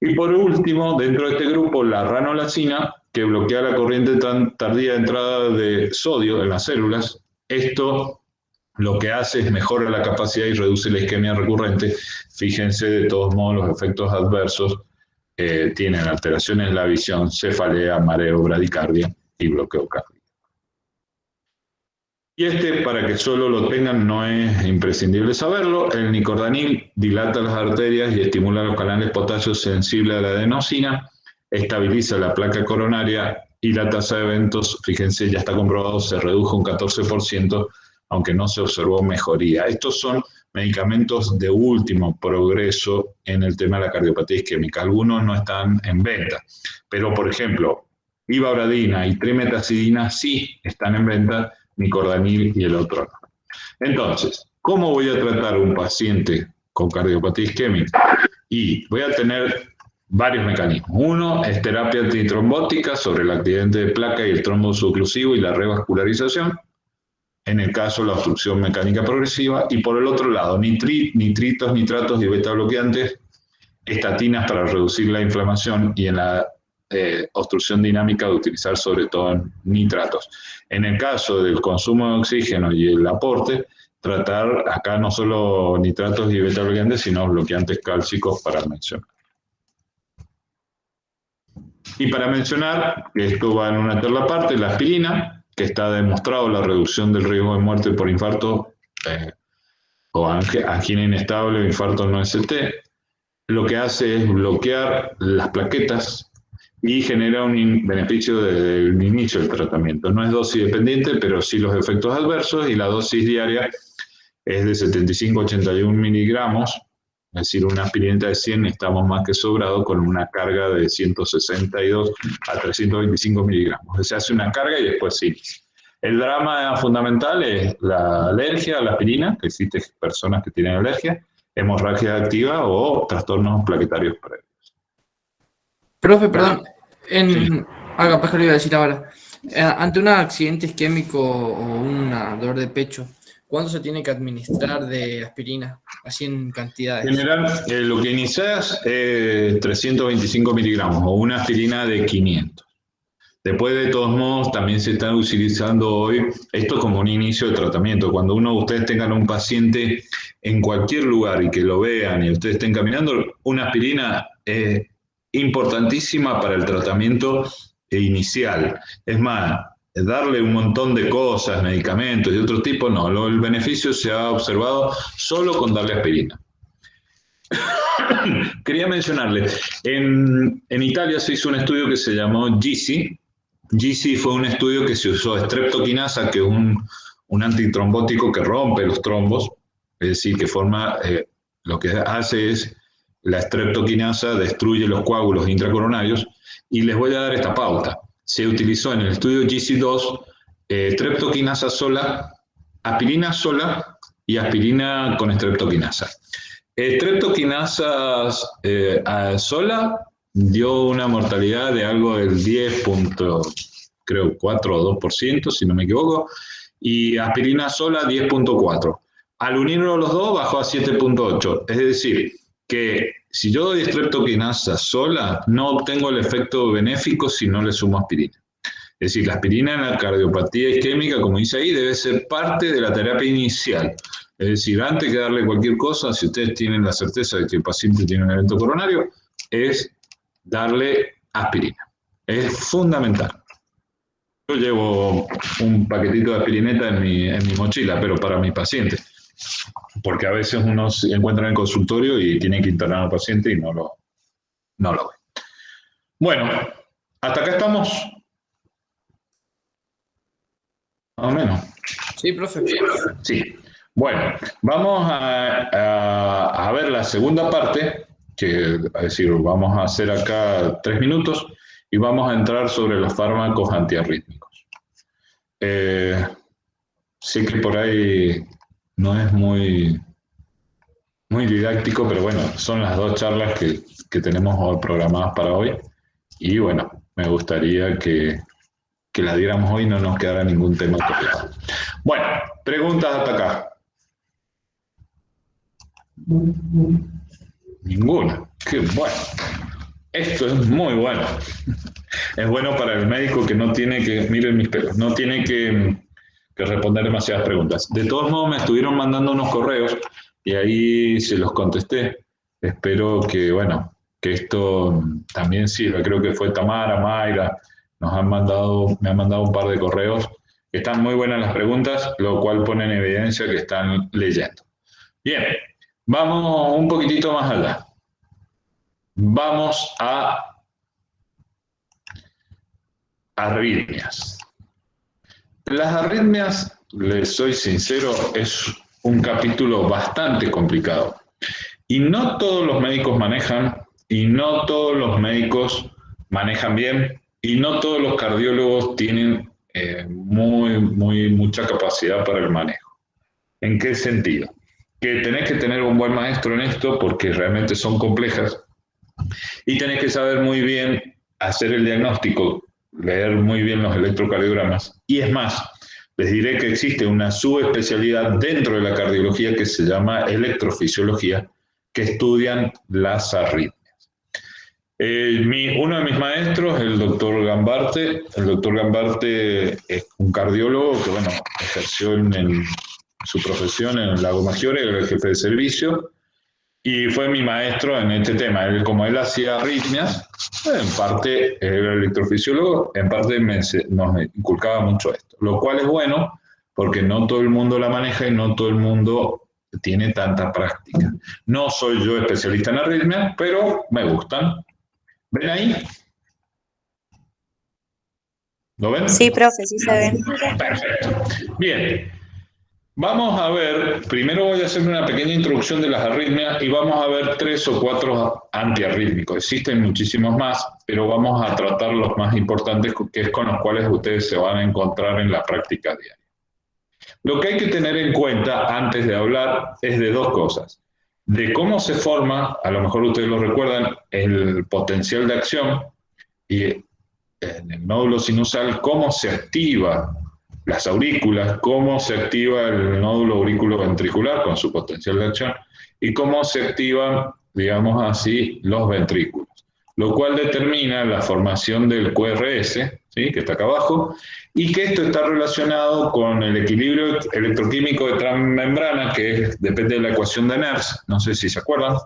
Y por último, dentro de este grupo, la ranolacina, que bloquea la corriente tardía de entrada de sodio en las células. Esto lo que hace es mejora la capacidad y reduce la isquemia recurrente. Fíjense, de todos modos, los efectos adversos tienen alteraciones en la visión, cefalea, mareo, bradicardia y bloqueo cardíaco. Y para que solo lo tengan, no es imprescindible saberlo, el nicordanil dilata las arterias y estimula los canales potasio sensibles a la adenosina, estabiliza la placa coronaria y la tasa de eventos, fíjense, ya está comprobado, se redujo un 14%, aunque no se observó mejoría. Estos son medicamentos de último progreso en el tema de la cardiopatía isquémica. Algunos no están en venta, pero por ejemplo, ivabradina y trimetazidina sí están en venta, nicordanil y el otro no. Entonces, ¿cómo voy a tratar a un paciente con cardiopatía isquémica? Y voy a tener varios mecanismos. Uno es terapia antitrombótica sobre el accidente de placa y el trombo oclusivo y la revascularización. En el caso de la obstrucción mecánica progresiva. Y por el otro lado, nitritos, nitratos y beta bloqueantes, estatinas para reducir la inflamación y en la obstrucción dinámica de utilizar sobre todo nitratos. En el caso del consumo de oxígeno y el aporte, tratar acá no solo nitratos y beta bloqueantes, sino bloqueantes cálcicos para mencionar. Y para mencionar, que esto va en una tercera parte, la aspirina, que está demostrado la reducción del riesgo de muerte por infarto o angina inestable o infarto no ST, lo que hace es bloquear las plaquetas y genera un beneficio desde el inicio del tratamiento. No es dosis dependiente, pero sí los efectos adversos, y la dosis diaria es de 75 a 81 miligramos, es decir, una aspirina de 100 estamos más que sobrados con una carga de 162 a 325 miligramos. Se hace una carga y después sí. El drama fundamental es la alergia a la aspirina, que existen personas que tienen alergia, hemorragia activa o trastornos plaquetarios previos. Profe, perdón, Sí. capaz que lo iba a decir ahora. Ante un accidente isquémico o un dolor de pecho, ¿cuánto se tiene que administrar de aspirina? Así en En cantidades. general, lo que inicias es 325 miligramos o una aspirina de 500. Después, de todos modos, también se está utilizando hoy esto como un inicio de tratamiento. Cuando ustedes tengan un paciente en cualquier lugar y que lo vean y ustedes estén caminando, una aspirina es importantísima para el tratamiento inicial. Es más, darle un montón de cosas, medicamentos y otro tipo, no. El beneficio se ha observado solo con darle aspirina. Quería mencionarle, en Italia se hizo un estudio que se llamó GISI. GISI fue un estudio que se usó streptokinasa, que es un antitrombótico que rompe los trombos, es decir, que forma, lo que hace es, la streptokinasa destruye los coágulos intracoronarios, y les voy a dar esta pauta. Se utilizó en el estudio GISI-2 streptokinasa sola, aspirina sola y aspirina con streptokinasa. Streptokinasa sola dio una mortalidad de algo del 10.4 o 2%, si no me equivoco, y aspirina sola 10.4. Al unirlo los dos bajó a 7.8. Es decir, que si yo doy streptokinasa sola, no obtengo el efecto benéfico si no le sumo aspirina. Es decir, la aspirina en la cardiopatía isquémica, como dice ahí, debe ser parte de la terapia inicial. Es decir, antes que darle cualquier cosa, si ustedes tienen la certeza de que el paciente tiene un evento coronario, es darle aspirina. Es fundamental. Yo llevo un paquetito de aspirineta en mi mochila, pero para mi paciente. Porque a veces uno se encuentra en el consultorio y tiene que internar al paciente y no lo ve. Bueno, hasta acá estamos. Más o menos. Sí, profe. Sí. Bueno, vamos a ver la segunda parte, que es decir, vamos a hacer acá 3 minutos y vamos a entrar sobre los fármacos antiarrítmicos. Sé que por ahí no es muy didáctico, pero bueno, son las 2 charlas que tenemos hoy programadas para hoy, y bueno, me gustaría que la diéramos hoy y no nos quedara ningún tema copiado. Bueno, preguntas hasta acá. Ninguna. Qué bueno. Esto es muy bueno. Es bueno para el médico que no tiene que, miren mis pelos, no tiene que responder demasiadas preguntas. De todos modos, me estuvieron mandando unos correos y ahí se los contesté. Espero que, bueno, que esto también sirva. Creo que fue Tamara, Mayra, me han mandado un par de correos. Están muy buenas las preguntas, lo cual pone en evidencia que están leyendo. Bien, vamos un poquitito más allá. Vamos a arritmias. Las arritmias, les soy sincero, es un capítulo bastante complicado. Y no todos los médicos manejan, y no todos los médicos manejan bien, y no todos los cardiólogos tienen mucha capacidad para el manejo. ¿En qué sentido? Que tenés que tener un buen maestro en esto porque realmente son complejas, y tenés que saber muy bien hacer el diagnóstico, leer muy bien los electrocardiogramas. Y es más, les diré que existe una subespecialidad dentro de la cardiología que se llama electrofisiología, que estudian las arritmias. Uno de mis maestros, el doctor Gambarte. El doctor Gambarte es un cardiólogo que, bueno, ejerció su profesión en el Lago Maggiore, era el jefe de servicio, y fue mi maestro en este tema. Como él hacía arritmias, en parte era electrofisiólogo, en parte nos inculcaba mucho esto, lo cual es bueno porque no todo el mundo la maneja y no todo el mundo tiene tanta práctica. No soy yo especialista en arritmia, pero me gustan. ¿Ven ahí? ¿Lo ven? Sí, profe, sí se ve. Perfecto. Bien. Vamos a ver, primero voy a hacer una pequeña introducción de las arritmias y vamos a ver 3 o 4 antiarrítmicos. Existen muchísimos más, pero vamos a tratar los más importantes, que es con los cuales ustedes se van a encontrar en la práctica diaria. Lo que hay que tener en cuenta antes de hablar es de 2 cosas. De cómo se forma, a lo mejor ustedes lo recuerdan, el potencial de acción y en el nódulo sinusal, cómo se activa las aurículas, cómo se activa el nódulo auriculoventricular con su potencial de acción y cómo se activan, digamos así, los ventrículos, lo cual determina la formación del QRS, ¿sí?, que está acá abajo, y que esto está relacionado con el equilibrio electroquímico de transmembrana, que depende de la ecuación de Nernst, no sé si se acuerdan,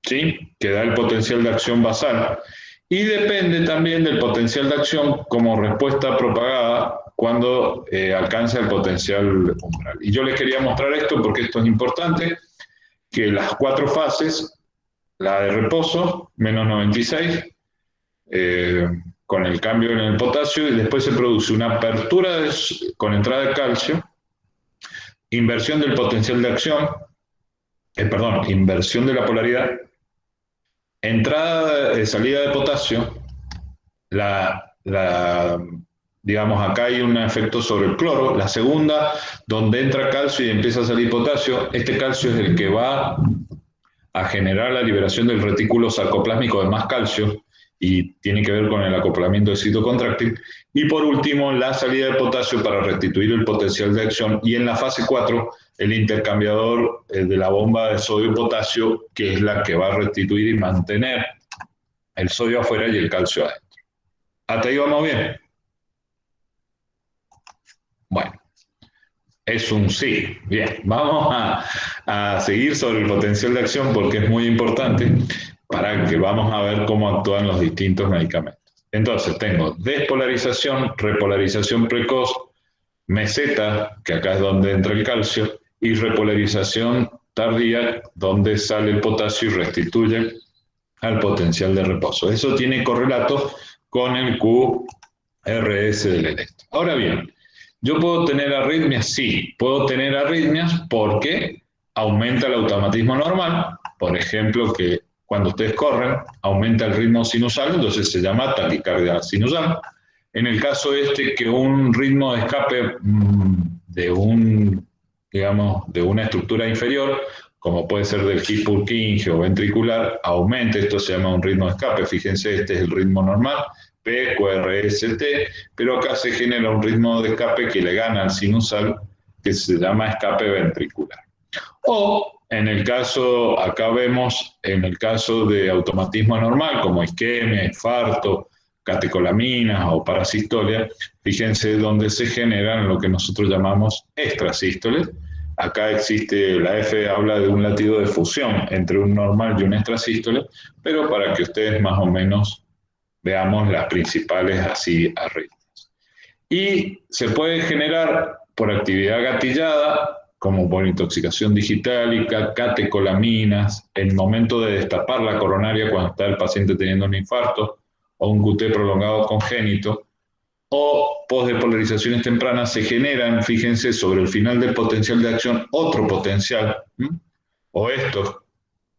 ¿sí?, que da el potencial de acción basal. Y depende también del potencial de acción como respuesta propagada cuando alcanza el potencial umbral. Y yo les quería mostrar esto porque esto es importante, que las 4 fases, la de reposo, menos 96, con el cambio en el potasio, y después se produce una apertura con entrada de calcio, inversión del potencial de acción, inversión de la polaridad, salida de potasio, digamos, acá hay un efecto sobre el cloro. La segunda, donde entra calcio y empieza a salir potasio, este calcio es el que va a generar la liberación del retículo sarcoplásmico de más calcio y tiene que ver con el acoplamiento del sitio contráctil. Y por último, la salida de potasio para restituir el potencial de acción. Y en la fase 4, el intercambiador de la bomba de sodio-potasio, que es la que va a restituir y mantener el sodio afuera y el calcio adentro. ¿Hasta ahí vamos bien? Bueno, es un sí. Bien, vamos a seguir sobre el potencial de acción porque es muy importante para que vamos a ver cómo actúan los distintos medicamentos. Entonces, tengo despolarización, repolarización precoz, meseta, que acá es donde entra el calcio, y repolarización tardía, donde sale el potasio y restituye al potencial de reposo. Eso tiene correlato con el QRS del electro. Ahora bien, ¿yo puedo tener arritmias? Sí, puedo tener arritmias porque aumenta el automatismo normal, por ejemplo, que cuando ustedes corren aumenta el ritmo sinusal, entonces se llama taquicardia sinusal. En el caso que un ritmo de escape de una estructura inferior, como puede ser del hip Purkinje o ventricular, aumente, esto se llama un ritmo de escape. Fíjense, este es el ritmo normal, P, QRST, pero acá se genera un ritmo de escape que le gana al sinusal, que se llama escape ventricular. O en el caso, acá vemos, en el caso de automatismo normal, como isquemia, infarto, catecolaminas o parasistolia, fíjense donde se generan lo que nosotros llamamos extrasístoles. Acá existe, la F habla de un latido de fusión entre un normal y un extrasístole, pero para que ustedes más o menos veamos las principales así arritmias. Y se puede generar por actividad gatillada, como por intoxicación digitálica, catecolaminas, en el momento de destapar la coronaria cuando está el paciente teniendo un infarto o un QT prolongado congénito, o postdepolarizaciones tempranas se generan, fíjense, sobre el final del potencial de acción, otro potencial, o estos,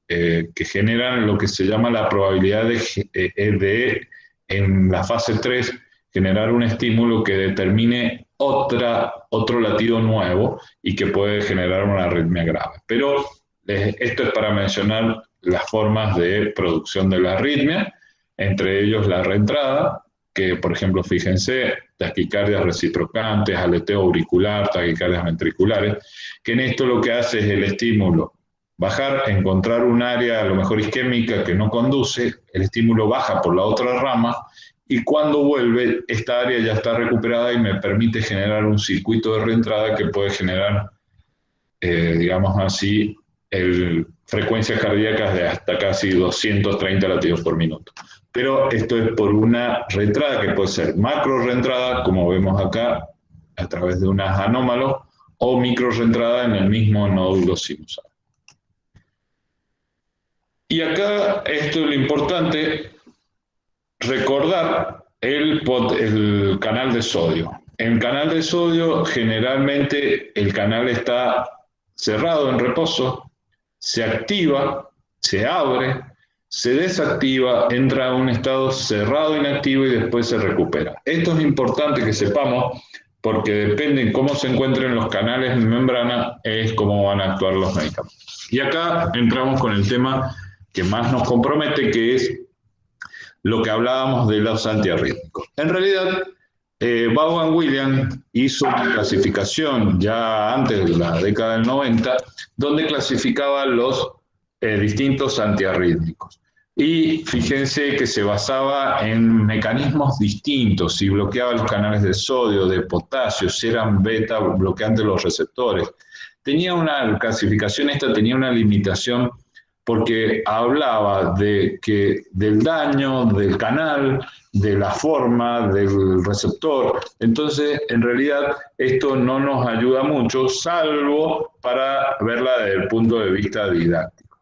que generan lo que se llama la probabilidad de en la fase 3, generar un estímulo que determine otro latido nuevo y que puede generar una arritmia grave. Pero esto es para mencionar las formas de producción de la arritmia, entre ellos la reentrada, que por ejemplo, fíjense, taquicardias reciprocantes, aleteo auricular, taquicardias ventriculares, que en esto lo que hace es el estímulo bajar, encontrar un área a lo mejor isquémica que no conduce, el estímulo baja por la otra rama y cuando vuelve, esta área ya está recuperada y me permite generar un circuito de reentrada que puede generar, digamos así, frecuencias cardíacas de hasta casi 230 latidos por minuto. Pero esto es por una reentrada que puede ser macro reentrada, como vemos acá, a través de unas anómalos, o microrreentrada en el mismo nódulo sinusal. Y acá esto es lo importante, recordar el canal de sodio. En el canal de sodio generalmente el canal está cerrado en reposo, se activa, se abre, se desactiva, entra a un estado cerrado inactivo y después se recupera. Esto es importante que sepamos porque depende de cómo se encuentren los canales en membrana, es cómo van a actuar los medicamentos. Y acá entramos con el tema que más nos compromete, que es lo que hablábamos de los antiarrítmicos. En realidad, Vaughan Williams hizo una clasificación ya antes de la década del 90, donde clasificaba los distintos antiarrítmicos. Y fíjense que se basaba en mecanismos distintos, si bloqueaba los canales de sodio, de potasio, si eran beta bloqueantes los receptores. Tenía una clasificación, esta tenía una limitación porque hablaba del daño del canal, de la forma del receptor. Entonces, en realidad, esto no nos ayuda mucho, salvo para verla desde el punto de vista didáctico.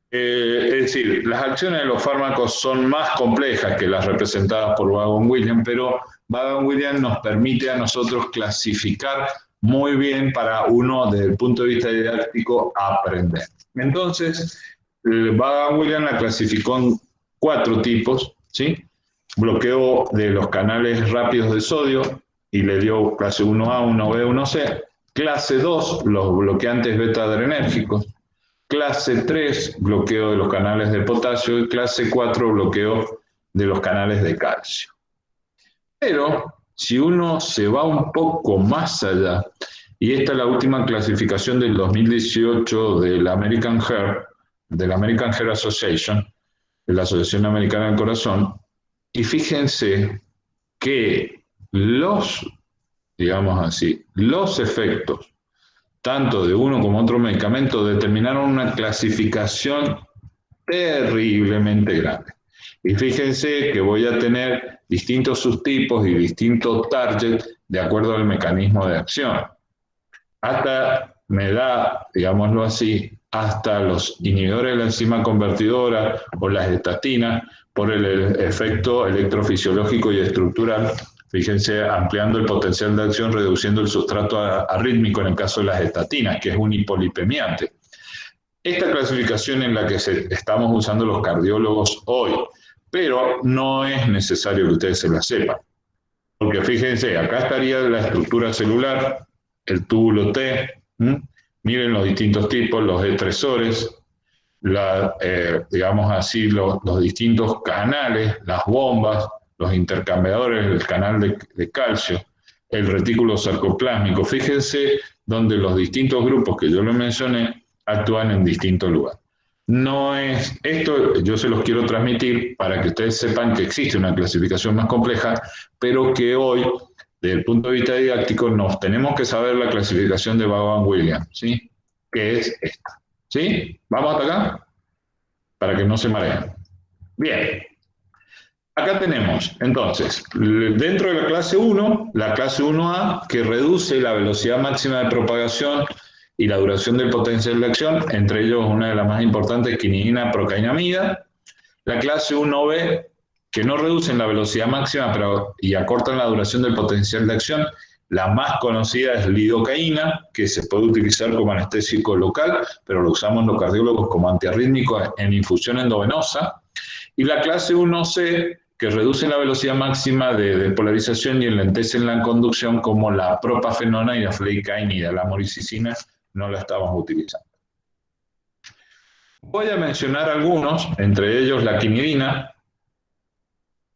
Es decir, las acciones de los fármacos son más complejas que las representadas por Vaughan Williams, pero Vaughan Williams nos permite a nosotros clasificar muy bien para uno, desde el punto de vista didáctico, aprender. Entonces, Vaughan Williams la clasificó en 4 tipos, ¿sí? Bloqueo de los canales rápidos de sodio, y le dio clase 1A, 1B, 1C. Clase 2, los bloqueantes beta-adrenérgicos. Clase 3, bloqueo de los canales de potasio. Y clase 4, bloqueo de los canales de calcio. Pero, si uno se va un poco más allá, y esta es la última clasificación del 2018 del American Heart Association, de la Asociación Americana del Corazón, y fíjense que los efectos, tanto de uno como otro medicamento, determinaron una clasificación terriblemente grande. Y fíjense que voy a tener distintos subtipos y distintos targets de acuerdo al mecanismo de acción. Hasta me da, digámoslo así, hasta los inhibidores de la enzima convertidora o las estatinas por el efecto electrofisiológico y estructural. Fíjense, ampliando el potencial de acción, reduciendo el sustrato arrítmico en el caso de las estatinas, que es un hipolipemiante. Esta clasificación en la que estamos usando los cardiólogos hoy, pero no es necesario que ustedes se la sepan. Porque fíjense, acá estaría la estructura celular, el túbulo T, miren los distintos tipos, los estresores, digamos así, los distintos canales, las bombas, los intercambiadores, el canal de calcio, el retículo sarcoplásmico. Fíjense donde los distintos grupos que yo les mencioné actúan en distintos lugares. No es esto, yo se los quiero transmitir para que ustedes sepan que existe una clasificación más compleja, pero que hoy, desde el punto de vista didáctico, nos tenemos que saber la clasificación de Vaughan Williams, ¿sí? Que es esta, ¿sí? ¿Vamos hasta acá? Para que no se mareen. Bien. Acá tenemos, entonces, dentro de la clase 1, la clase 1A, que reduce la velocidad máxima de propagación y la duración del potencial de acción, entre ellos una de las más importantes, quinidina, procainamida. La clase 1B, que no reducen la velocidad máxima y acortan la duración del potencial de acción. La más conocida es lidocaína, que se puede utilizar como anestésico local, pero lo usamos los cardiólogos como antiarrítmico en infusión endovenosa. Y la clase 1C, que reducen la velocidad máxima de despolarización y enlentecen la conducción, como la propafenona y la fleicainida. La amoricicina no la estamos utilizando. Voy a mencionar algunos, entre ellos la quinidina,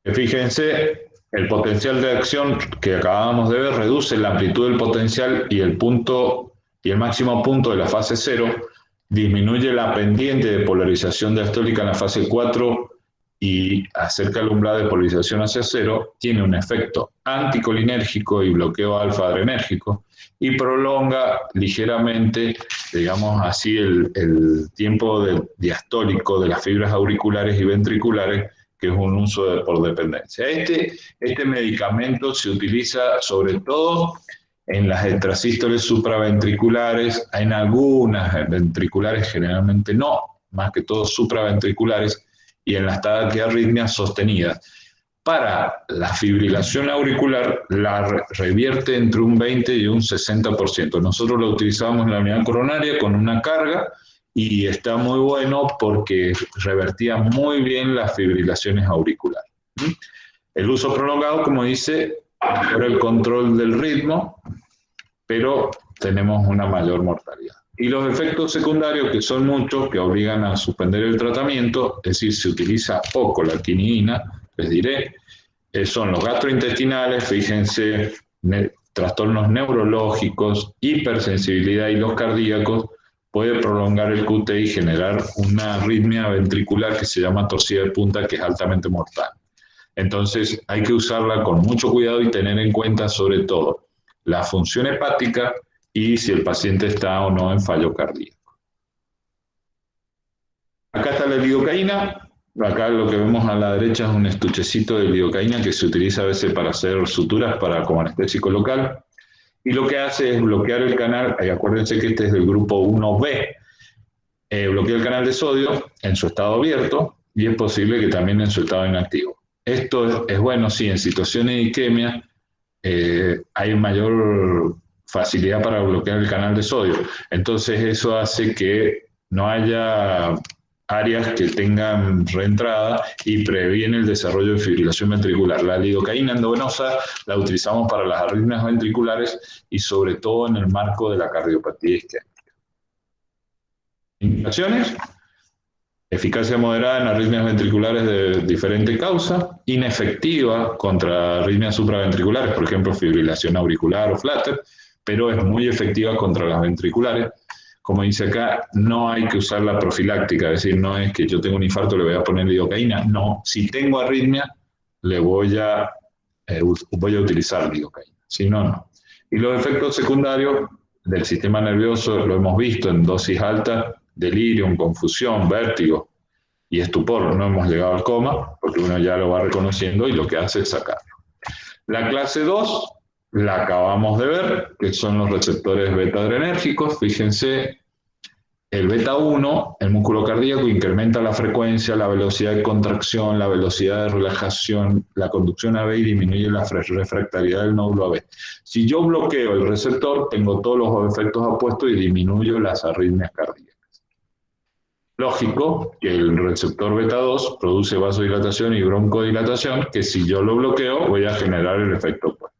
que fíjense, el potencial de acción que acabamos de ver reduce la amplitud del potencial y el máximo punto de la fase 0, disminuye la pendiente de polarización diastólica en la fase 4 y acerca el umbral de polarización hacia 0, tiene un efecto anticolinérgico y bloqueo alfa-adrenérgico y prolonga ligeramente, digamos así, el tiempo diastólico de las fibras auriculares y ventriculares, que es un uso por dependencia. Este medicamento se utiliza sobre todo en las extrasístoles supraventriculares, en algunas ventriculares generalmente no, más que todo supraventriculares, y en las taquiarritmias sostenidas. Para la fibrilación auricular la revierte entre un 20 y un 60%. Nosotros lo utilizamos en la unidad coronaria con una carga y está muy bueno porque revertía muy bien las fibrilaciones auriculares. El uso prolongado, como dice, mejora el control del ritmo, pero tenemos una mayor mortalidad. Y los efectos secundarios, que son muchos, que obligan a suspender el tratamiento, es decir, se utiliza poco la quinidina, les diré, son los gastrointestinales, fíjense, trastornos neurológicos, hipersensibilidad y los cardíacos, puede prolongar el QT y generar una arritmia ventricular que se llama torcida de punta, que es altamente mortal. Entonces hay que usarla con mucho cuidado y tener en cuenta sobre todo la función hepática y si el paciente está o no en fallo cardíaco. Acá está la lidocaína. Acá lo que vemos a la derecha es un estuchecito de lidocaína que se utiliza a veces para hacer suturas como anestésico local. Y lo que hace es bloquear el canal, acuérdense que este es del grupo 1B, bloquea el canal de sodio en su estado abierto y es posible que también en su estado inactivo. Esto es bueno, sí, en situaciones de isquemia hay mayor facilidad para bloquear el canal de sodio. Entonces eso hace que no haya áreas que tengan reentrada y previene el desarrollo de fibrilación ventricular. La lidocaína endovenosa la utilizamos para las arritmias ventriculares y sobre todo en el marco de la cardiopatía isquémica. Indicaciones: eficacia moderada en arritmias ventriculares de diferente causa, inefectiva contra arritmias supraventriculares, por ejemplo, fibrilación auricular o flutter, pero es muy efectiva contra las ventriculares. Como dice acá, no hay que usar la profiláctica, es decir, no es que yo tengo un infarto le voy a poner lidocaína, no, si tengo arritmia le voy a utilizar lidocaína, si no, no. Y los efectos secundarios del sistema nervioso lo hemos visto en dosis altas: delirium, confusión, vértigo y estupor. No hemos llegado al coma porque uno ya lo va reconociendo y lo que hace es sacarlo. La clase 2 la acabamos de ver, que son los receptores beta-adrenérgicos. Fíjense, el beta-1, el músculo cardíaco, incrementa la frecuencia, la velocidad de contracción, la velocidad de relajación, la conducción AB y disminuye la refractariedad del nódulo AB. Si yo bloqueo el receptor, tengo todos los efectos opuestos y disminuyo las arritmias cardíacas. Lógico que el receptor beta-2 produce vasodilatación y broncodilatación, que si yo lo bloqueo voy a generar el efecto opuesto.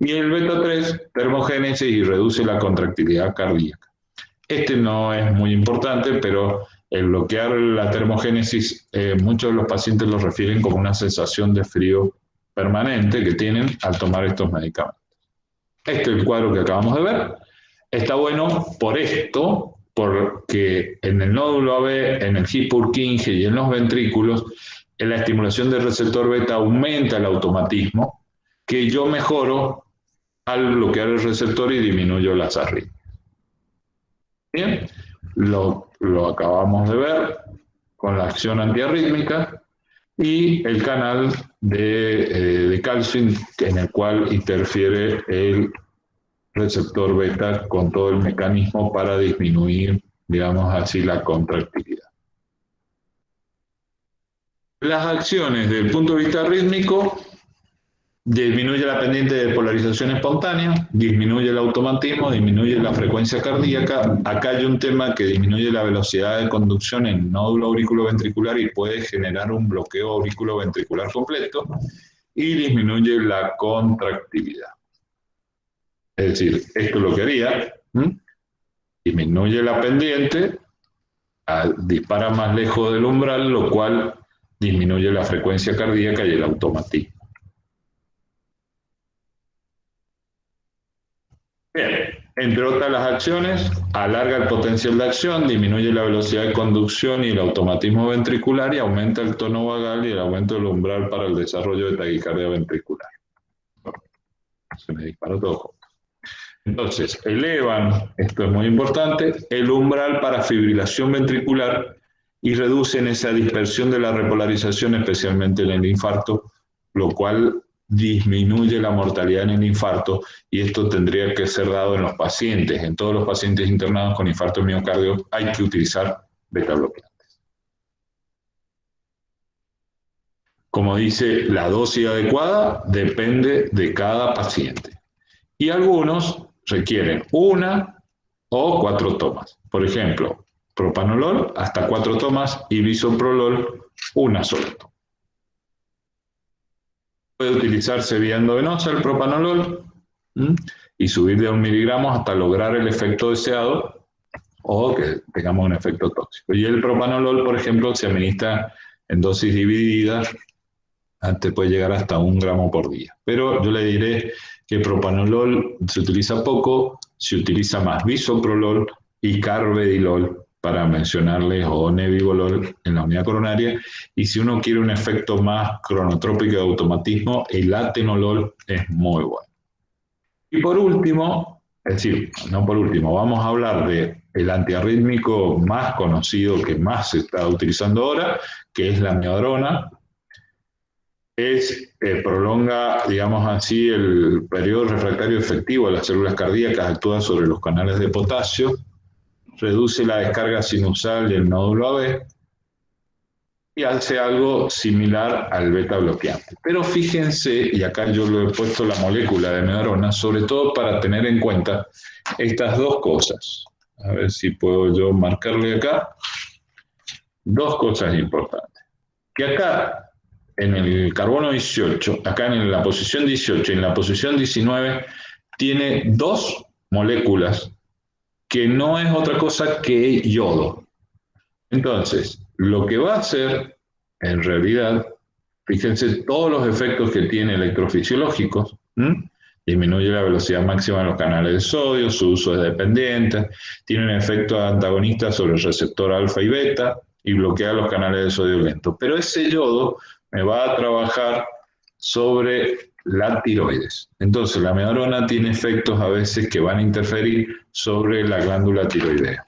Y el beta-3, termogénesis y reduce la contractilidad cardíaca. Este no es muy importante, pero el bloquear la termogénesis, muchos de los pacientes lo refieren como una sensación de frío permanente que tienen al tomar estos medicamentos. Este es el cuadro que acabamos de ver. Está bueno por esto, porque en el nódulo AB, en el His-Purkinje y en los ventrículos, en la estimulación del receptor beta aumenta el automatismo, que yo mejoro al bloquear el receptor y disminuyo las arritmias. Bien, lo acabamos de ver con la acción antiarrítmica y el canal de calcio en el cual interfiere el receptor beta con todo el mecanismo para disminuir, digamos así, la contractilidad. Las acciones desde el punto de vista arrítmico: disminuye la pendiente de polarización espontánea, disminuye el automatismo, disminuye la frecuencia cardíaca. Acá hay un tema que disminuye la velocidad de conducción en nódulo auriculoventricular y puede generar un bloqueo auriculoventricular completo, y disminuye la contractilidad. Es decir, esto es lo que haría, disminuye la pendiente, dispara más lejos del umbral, lo cual disminuye la frecuencia cardíaca y el automatismo. Bien, entre otras las acciones, alarga el potencial de acción, disminuye la velocidad de conducción y el automatismo ventricular y aumenta el tono vagal y el aumento del umbral para el desarrollo de taquicardia ventricular. Se me disparó todo junto. Entonces, elevan, esto es muy importante, el umbral para fibrilación ventricular y reducen esa dispersión de la repolarización, especialmente en el infarto, lo cual disminuye la mortalidad en el infarto, y esto tendría que ser dado en los pacientes. En todos los pacientes internados con infarto de miocardio hay que utilizar beta-bloqueantes. Como dice, la dosis adecuada depende de cada paciente. Y algunos requieren 1 o 4 tomas. Por ejemplo, propanolol hasta 4 tomas y bisoprolol una sola toma. Puede utilizarse vía endovenosa el propanolol y subir de 1 miligramo hasta lograr el efecto deseado o que tengamos un efecto tóxico. Y el propanolol, por ejemplo, se administra en dosis divididas, antes puede llegar hasta 1 gramo por día. Pero yo le diré que propanolol se utiliza poco, se utiliza más bisoprolol y carvedilol, para mencionarles, o nebivolol en la unidad coronaria. Y si uno quiere un efecto más cronotrópico de automatismo, el atenolol es muy bueno. Y por último, es decir, no por último, vamos a hablar del antiarrítmico más conocido que más se está utilizando ahora, que es la amiodarona. Prolonga, digamos así, el periodo refractario efectivo de las células cardíacas, actúa sobre los canales de potasio, reduce la descarga sinusal del nódulo AB y hace algo similar al beta bloqueante. Pero fíjense, y acá yo lo he puesto la molécula de amiodarona, sobre todo para tener en cuenta estas dos cosas. A ver si puedo yo marcarle acá. Dos cosas importantes. Que acá, en el carbono 18, acá en la posición 18 y en la posición 19, tiene dos moléculas que no es otra cosa que yodo. Entonces, lo que va a hacer, en realidad, fíjense todos los efectos que tiene electrofisiológicos, disminuye la velocidad máxima de los canales de sodio, su uso es dependiente, tiene un efecto antagonista sobre el receptor alfa y beta y bloquea los canales de sodio lento. Pero ese yodo me va a trabajar sobre la tiroides. Entonces, la amiodarona tiene efectos a veces que van a interferir sobre la glándula tiroidea.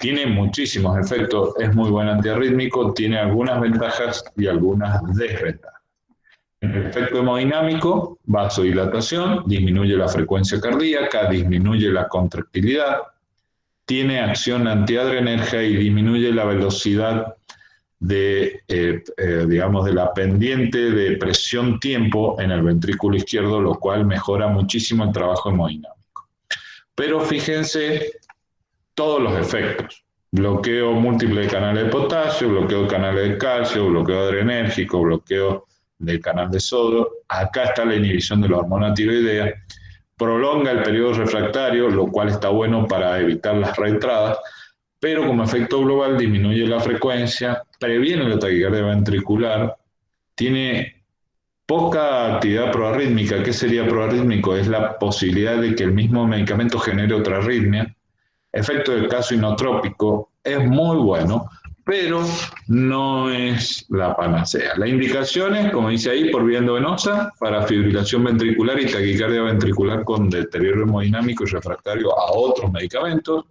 Tiene muchísimos efectos, es muy buen antiarrítmico, tiene algunas ventajas y algunas desventajas. El efecto hemodinámico, vasodilatación, disminuye la frecuencia cardíaca, disminuye la contractilidad, tiene acción antiadrenérgica y disminuye la velocidad de, digamos, de la pendiente de presión-tiempo en el ventrículo izquierdo, lo cual mejora muchísimo el trabajo hemodinámico. Pero fíjense todos los efectos: bloqueo múltiple de canales de potasio, bloqueo de canales de calcio, bloqueo adrenérgico, bloqueo del canal de sodio. Acá está la inhibición de la hormona tiroidea, prolonga el periodo refractario, lo cual está bueno para evitar las reentradas, pero como efecto global disminuye la frecuencia, previene la taquicardia ventricular, tiene poca actividad proarrítmica. ¿Qué sería proarrítmico? Es la posibilidad de que el mismo medicamento genere otra arritmia. Efecto del caso inotrópico es muy bueno, pero no es la panacea. La indicación es, como dice ahí, por vía endovenosa para fibrilación ventricular y taquicardia ventricular con deterioro hemodinámico y refractario a otros medicamentos.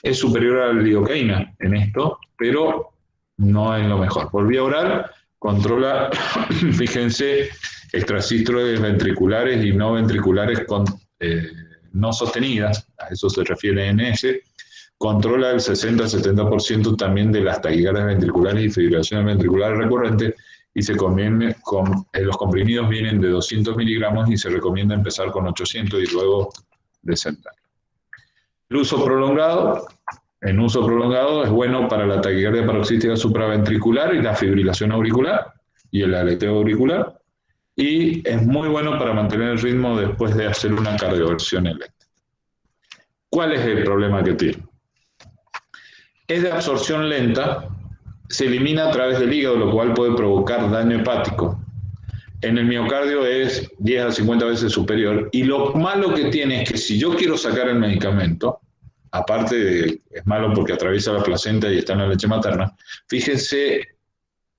Es superior a la lidocaína en esto, pero no es lo mejor. Por vía oral, controla, fíjense, extrasístoles ventriculares y no ventriculares no sostenidas, a eso se refiere NS, controla el 60-70% también de las taquicardias ventriculares y fibrilaciones ventriculares recurrentes, y los comprimidos vienen de 200 miligramos y se recomienda empezar con 800 y luego descender. El uso prolongado, en uso prolongado es bueno para la taquicardia paroxística supraventricular y la fibrilación auricular y el aleteo auricular, y es muy bueno para mantener el ritmo después de hacer una cardioversión eléctrica. ¿Cuál es el problema que tiene? Es de absorción lenta, se elimina a través del hígado, lo cual puede provocar daño hepático. En el miocardio es 10 a 50 veces superior, y lo malo que tiene es que si yo quiero sacar el medicamento, aparte de, es malo porque atraviesa la placenta y está en la leche materna, fíjense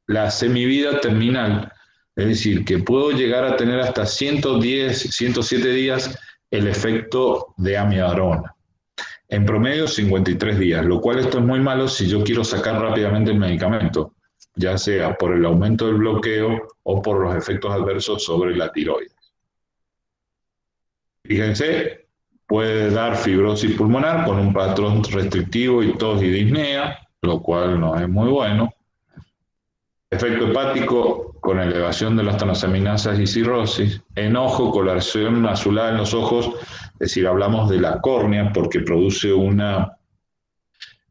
la semivida terminal, es decir, que puedo llegar a tener hasta 110, 107 días el efecto de amiodarona. En promedio 53 días, lo cual esto es muy malo si yo quiero sacar rápidamente el medicamento. ya sea por el aumento del bloqueo o por los efectos adversos sobre la tiroides. Fíjense, puede dar fibrosis pulmonar con un patrón restrictivo y tos y disnea, lo cual no es muy bueno. Efecto hepático con elevación de las transaminasas y cirrosis. Enojo, coloración azulada en los ojos, es decir, hablamos de la córnea porque produce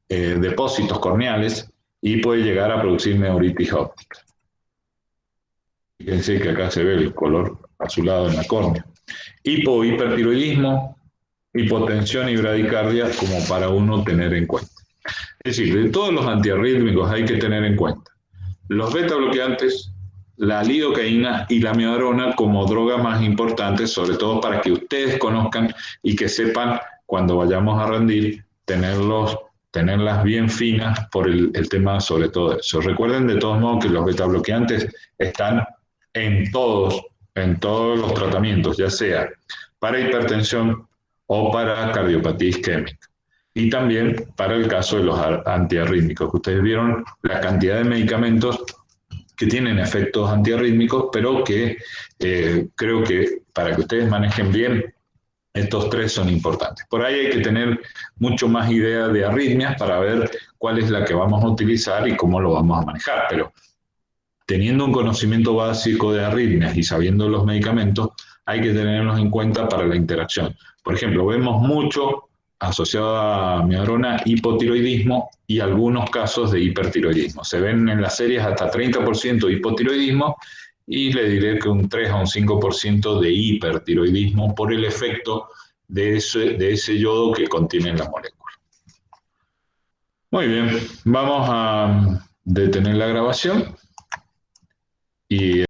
depósitos corneales y puede llegar a producir neuritis óptica. Fíjense que acá se ve el color azulado en la córnea. Hipohipertiroidismo, hipotensión y bradicardia como para uno tener en cuenta. Es decir, de todos los antiarrítmicos hay que tener en cuenta los beta bloqueantes, la lidocaína y la amiodarona como drogas más importantes, sobre todo para que ustedes conozcan y que sepan cuando vayamos a rendir, tenerlas bien finas por el tema sobre todo eso. Recuerden de todos modos que los beta bloqueantes están en todos los tratamientos, ya sea para hipertensión o para cardiopatía isquémica. Y también para el caso de los antiarrítmicos, que ustedes vieron la cantidad de medicamentos que tienen efectos antiarrítmicos, pero que creo que para que ustedes manejen bien, estos tres son importantes. Por ahí hay que tener mucho más idea de arritmias para ver cuál es la que vamos a utilizar y cómo lo vamos a manejar, pero teniendo un conocimiento básico de arritmias y sabiendo los medicamentos, hay que tenerlos en cuenta para la interacción. Por ejemplo, vemos mucho asociado a amiodarona hipotiroidismo y algunos casos de hipertiroidismo. Se ven en las series hasta 30% de hipotiroidismo y le diré que un 3 a un 5% de hipertiroidismo por el efecto de ese yodo que contiene la molécula. Muy bien, vamos a detener la grabación y